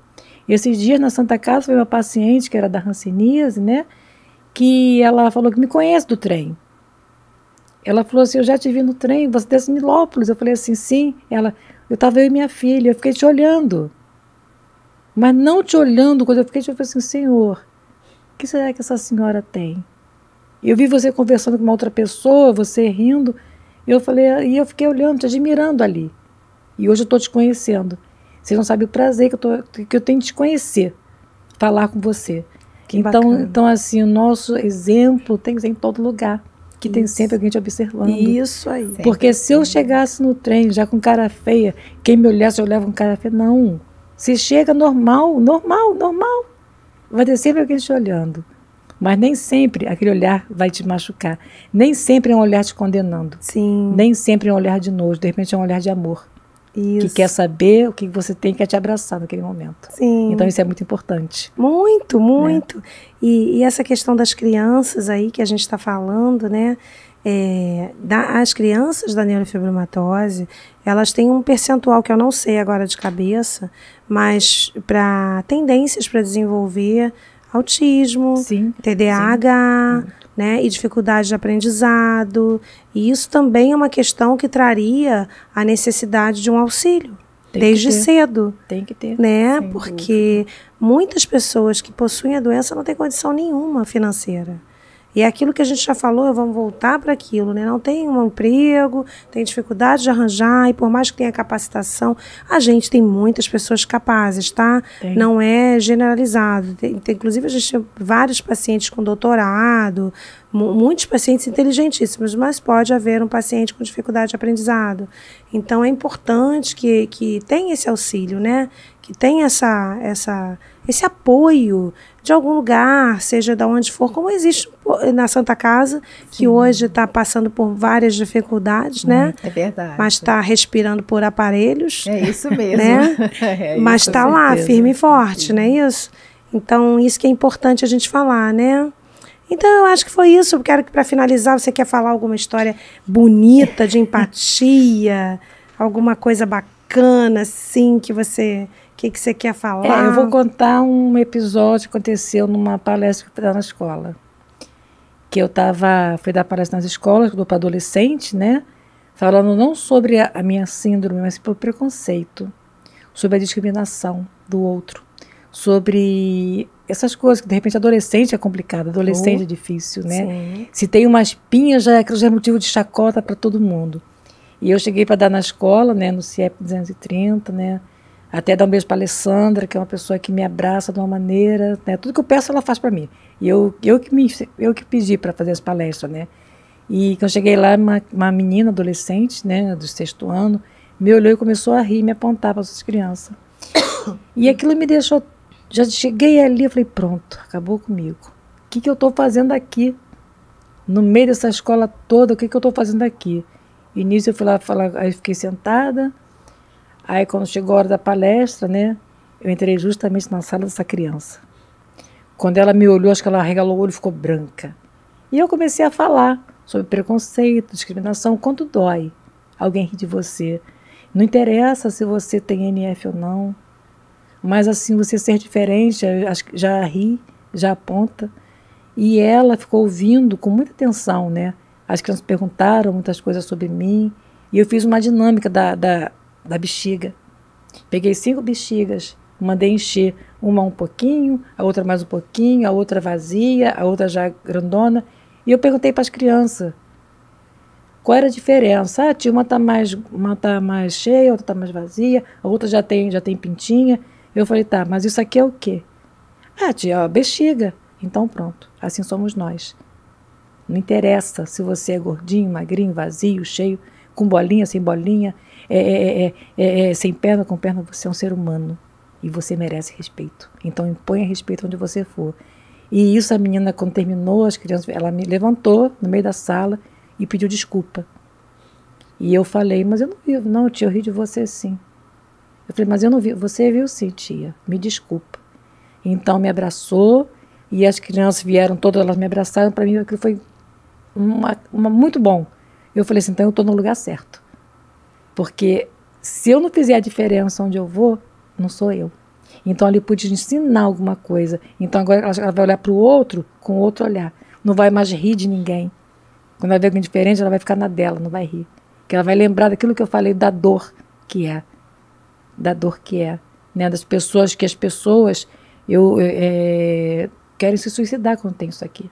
Esses dias na Santa Casa foi uma paciente que era da hanseníase, né? Que ela falou que me conhece do trem. Ela falou assim, eu já te vi no trem, você desce em Milópolis. Eu falei assim, sim. Ela, eu estava eu e minha filha, eu fiquei te olhando. Mas não te olhando, quando eu fiquei, eu falei assim, Senhor, o que será que essa senhora tem? Eu vi você conversando com uma outra pessoa, você rindo, e eu falei, e eu fiquei olhando, te admirando ali. E hoje eu estou te conhecendo. Você não sabe o prazer que eu tenho de te conhecer, falar com você. Então, assim, o nosso exemplo tem que ser em todo lugar, que tem sempre alguém te observando. Isso aí. Porque se eu chegasse no trem já com cara feia, quem me olhasse, eu olhava com cara feia. Não. Se chega normal, vai ter sempre alguém te olhando. Mas nem sempre aquele olhar vai te machucar. Nem sempre é um olhar te condenando. Sim. Nem sempre é um olhar de nojo. De repente é um olhar de amor. Isso. Que quer saber o que você tem, quer te abraçar naquele momento. Sim. Então isso é muito importante. Muito, muito. Né? E essa questão das crianças aí que a gente está falando, né? As crianças da neurofibromatose, elas têm um percentual que eu não sei agora de cabeça, mas para tendências para desenvolver autismo, sim, TDAH, sim. Né, e dificuldade de aprendizado. E isso também é uma questão que traria a necessidade de um auxílio. Desde cedo. Tem que ter. Né? Porque muitas pessoas que possuem a doença não têm condição nenhuma financeira. E é aquilo que a gente já falou, vamos voltar para aquilo, né? Não tem um emprego, tem dificuldade de arranjar, e por mais que tenha capacitação, a gente tem muitas pessoas capazes, tá? Tem. Não é generalizado. Inclusive, a gente tem vários pacientes com doutorado, muitos pacientes inteligentíssimos, mas pode haver um paciente com dificuldade de aprendizado. Então, é importante que tenha esse auxílio, né? Que tenha esse apoio de algum lugar, seja de onde for, como existe na Santa Casa, que hoje está passando por várias dificuldades, né? É verdade. Mas está respirando por aparelhos. É isso mesmo. Né? Mas está lá, firme e forte, não é isso? Então, isso que é importante a gente falar, né? Então, eu acho que foi isso. Eu quero que, para finalizar, você quer falar alguma história bonita, de empatia, alguma coisa bacana, assim, que você... O que você quer falar? Eu vou contar um episódio que aconteceu numa palestra que eu fui dar na escola. Que eu fui dar palestra nas escolas, que eu dou para adolescente, né? Falando não sobre a minha síndrome, mas sobre o preconceito, sobre a discriminação do outro, sobre essas coisas que de repente adolescente é complicado, adolescente é difícil, né? Sim. Se tem uma espinha, já é motivo de chacota para todo mundo. E eu cheguei para dar na escola, né, no CIEP 230, né? Até dar um beijo para a Alessandra, que é uma pessoa que me abraça de uma maneira, né? Tudo que eu peço, ela faz para mim. E eu que pedi para fazer as palestras, né? E quando eu cheguei lá, uma menina adolescente, né, do 6º ano, me olhou e começou a rir e me apontar para as crianças. E aquilo me deixou... Já cheguei ali, eu falei, pronto, acabou comigo. O que eu estou fazendo aqui? No meio dessa escola toda, o que eu estou fazendo aqui? E nisso eu fui lá falar, aí fiquei sentada. Aí, quando chegou a hora da palestra, né, eu entrei justamente na sala dessa criança. Quando ela me olhou, acho que ela arregalou o olho e ficou branca. E eu comecei a falar sobre preconceito, discriminação, quanto dói alguém rir de você. Não interessa se você tem NF ou não, mas assim, você ser diferente, já ri, já aponta. E ela ficou ouvindo com muita atenção, né? As crianças perguntaram muitas coisas sobre mim, e eu fiz uma dinâmica da bexiga. Peguei 5 bexigas, mandei encher, uma um pouquinho, a outra mais um pouquinho, a outra vazia, a outra já grandona. E eu perguntei para as crianças qual era a diferença. Ah, tia, uma tá mais cheia, a outra tá mais vazia, a outra já tem pintinha. Eu falei, tá, mas isso aqui é o quê? Ah, tia, bexiga. Então pronto, assim somos nós. Não interessa se você é gordinho, magrinho, vazio, cheio, com bolinha, sem bolinha, sem perna, com perna, você é um ser humano e você merece respeito. Então imponha respeito onde você for. E isso a menina, quando terminou, as crianças, ela me levantou no meio da sala e pediu desculpa. E eu falei, mas eu não vi, não, tia, eu ri de você sim. Eu falei, mas eu não vi, você viu sim, tia, me desculpa. Então me abraçou e as crianças vieram, todas elas me abraçaram, para mim aquilo foi muito bom. Eu falei assim, então eu estou no lugar certo. Porque se eu não fizer a diferença onde eu vou, não sou eu. Então ali pude ensinar alguma coisa. Então agora ela vai olhar para o outro com outro olhar. Não vai mais rir de ninguém. Quando ela vê alguém diferente, ela vai ficar na dela, não vai rir. Porque ela vai lembrar daquilo que eu falei, da dor que é. Da dor que é. Né? Das pessoas, que as pessoas querem se suicidar quando tem isso aqui.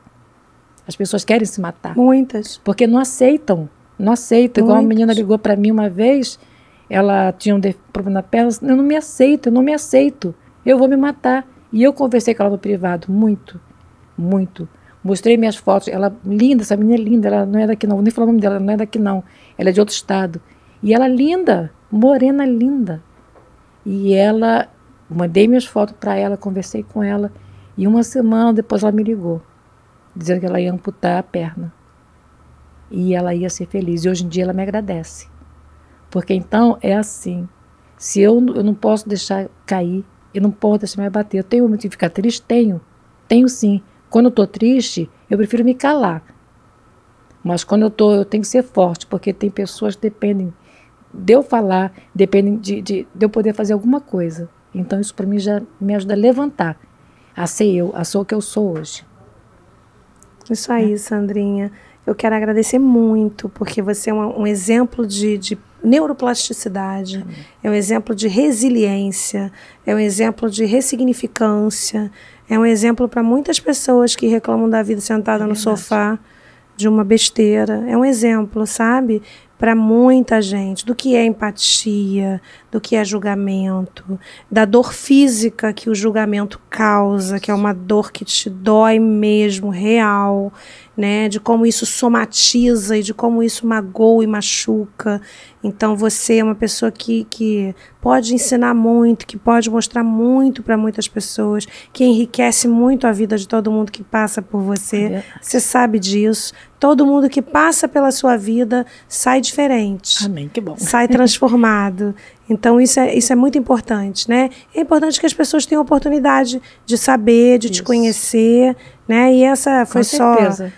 As pessoas querem se matar. Muitas. Porque não aceitam. Não aceitam. Igual uma menina ligou para mim uma vez, ela tinha um problema na perna, eu não me aceito. Eu vou me matar. E eu conversei com ela no privado, muito. Mostrei minhas fotos, ela linda, essa menina é linda, ela não é daqui não, vou nem falar o nome dela, ela não é daqui não, ela é de outro estado. E ela linda, morena linda. E ela, mandei minhas fotos para ela, conversei com ela, e uma semana depois ela me ligou, dizendo que ela ia amputar a perna. E ela ia ser feliz, e hoje em dia ela me agradece. Porque então é assim, se eu não posso deixar cair, eu não posso deixar me abater. Eu tenho motivo de ficar triste? Tenho sim. Quando eu estou triste, eu prefiro me calar. Mas quando eu tenho que ser forte, porque tem pessoas que dependem de eu falar, dependem de eu poder fazer alguma coisa. Então isso para mim já me ajuda a levantar, a ser eu, a ser o que eu sou hoje. Isso aí, Sandrinha. Eu quero agradecer muito, porque você é um exemplo de neuroplasticidade, é um exemplo de resiliência, é um exemplo de ressignificância, é um exemplo para muitas pessoas que reclamam da vida sentada no sofá, de uma besteira. É um exemplo, sabe? Para muita gente, do que é empatia, do que é julgamento, da dor física que o julgamento causa, que é uma dor que te dói mesmo, real, né? De como isso somatiza e de como isso magoa e machuca. Então você é uma pessoa que pode ensinar muito, que pode mostrar muito para muitas pessoas, que enriquece muito a vida de todo mundo que passa por você. Você sabe disso. Todo mundo que passa pela sua vida sai diferente. Amém, que bom. Sai transformado. Então isso é muito importante, né? É importante que as pessoas tenham oportunidade de saber, de te conhecer, né? E essa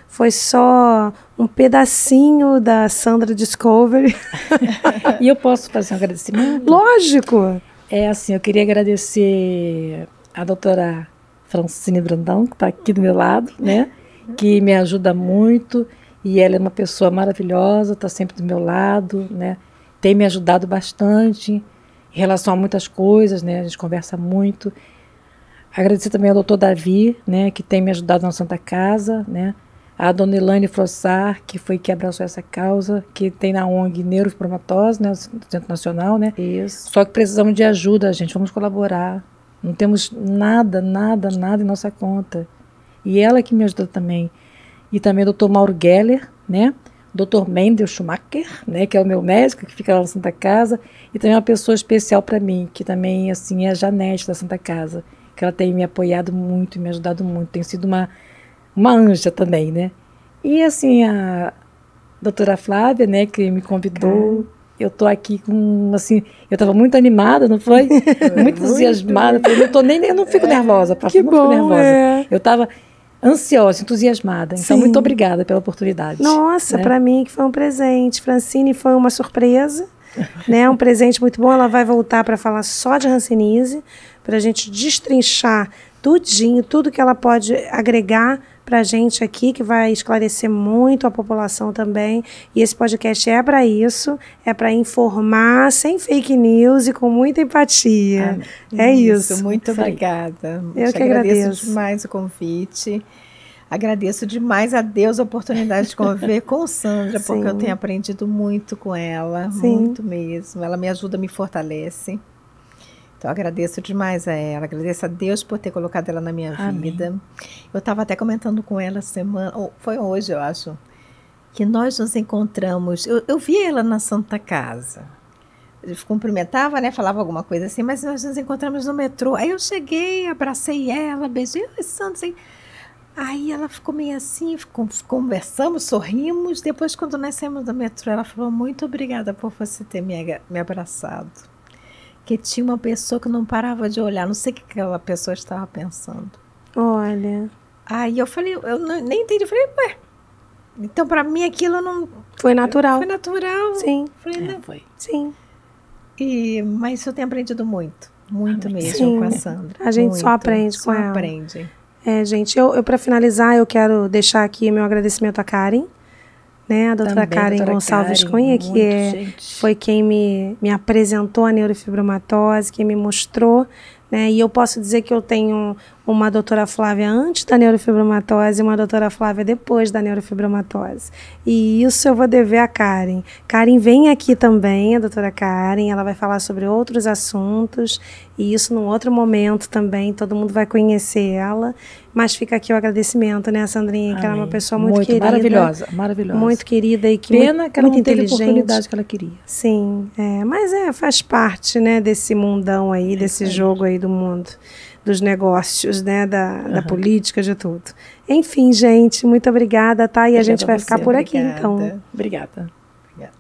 foi só um pedacinho da Sandra Discovery. E eu posso fazer um agradecimento? Lógico! É assim, eu queria agradecer a doutora Francine Brandão, que está aqui do meu lado, né? Que me ajuda muito, e ela é uma pessoa maravilhosa, está sempre do meu lado, né? Tem me ajudado bastante em relação a muitas coisas, né? A gente conversa muito. Agradecer também ao doutor Davi, né? Que tem me ajudado na Santa Casa, né? A dona Elaine Frossar, que foi que abraçou essa causa, que tem na ONG Neurofibromatosis, né? O Centro Nacional, né? Isso. Só que precisamos de ajuda, gente, vamos colaborar. Não temos nada em nossa conta. E ela que me ajudou também. E também o Dr. Mauro Geller, né? Dr. Mendel Schumacher, né? Que é o meu médico, que fica lá na Santa Casa. E também uma pessoa especial para mim, que também assim, é a Janete da Santa Casa. Que ela tem me apoiado muito, me ajudado muito. Tem sido uma anja também, né? E assim, a doutora Flávia, né? Que me convidou. Eu tô aqui com, assim, eu estava muito animada, não foi? Muito entusiasmada. Eu não fico nervosa, não fico nervosa. Eu estava ansiosa, entusiasmada. Então, muito obrigada pela oportunidade. Nossa, para mim que foi um presente. Francine foi uma surpresa, né? Um presente muito bom. Ela vai voltar para falar só de hanseníase, para a gente destrinchar tudinho, tudo que ela pode agregar para a gente aqui, que vai esclarecer muito a população também. E esse podcast é para isso, é para informar sem fake news e com muita empatia. É isso. Muito obrigada. Eu que agradeço demais o convite. Agradeço demais a Deus a oportunidade de conviver com Sandra, porque eu tenho aprendido muito com ela, muito mesmo. Ela me ajuda, me fortalece. Então, agradeço demais a ela, agradeço a Deus por ter colocado ela na minha vida. Eu estava até comentando com ela semana, foi hoje, eu acho, que nós nos encontramos. Eu vi ela na Santa Casa. Eu cumprimentava, né? Falava alguma coisa assim, mas nós nos encontramos no metrô. Aí eu cheguei, abracei ela, beijei, Sandra, assim. Aí ela ficou meio assim, conversamos, sorrimos. Depois, quando nós saímos do metrô, ela falou: muito obrigada por você ter me abraçado. Que tinha uma pessoa que não parava de olhar, não sei o que aquela pessoa estava pensando. Olha. Aí eu falei, nem entendi, eu falei, ué, então para mim aquilo não... Foi natural. Foi natural. Sim. Falei, foi. Sim. Mas eu tenho aprendido muito mesmo com a Sandra. A gente só aprende com ela. Só aprende. Gente, eu para finalizar, eu quero deixar aqui meu agradecimento à Karen, né? A doutora Também, Karen doutora Gonçalves Karen, Cunha, muito, que gente. foi quem me apresentou a neurofibromatose, quem me mostrou, né? E eu posso dizer que eu tenho uma doutora Flávia antes da neurofibromatose e uma doutora Flávia depois da neurofibromatose. E isso eu vou dever a Karen. Karen vem aqui também, a doutora Karen, ela vai falar sobre outros assuntos, e isso num outro momento também, todo mundo vai conhecer ela. Mas fica aqui o agradecimento, né, Sandrinha, que ela é uma pessoa muito querida. Maravilhosa, maravilhosa. Muito querida e que Pena que ela muito não teve a inteligente. oportunidade que ela queria. Sim, mas faz parte, né, desse mundão aí, desse jogo aí do mundo, dos negócios, né, da política, de tudo. Enfim, gente, muito obrigada, tá? E a gente vai ficar por aqui, então. Obrigada. Obrigada.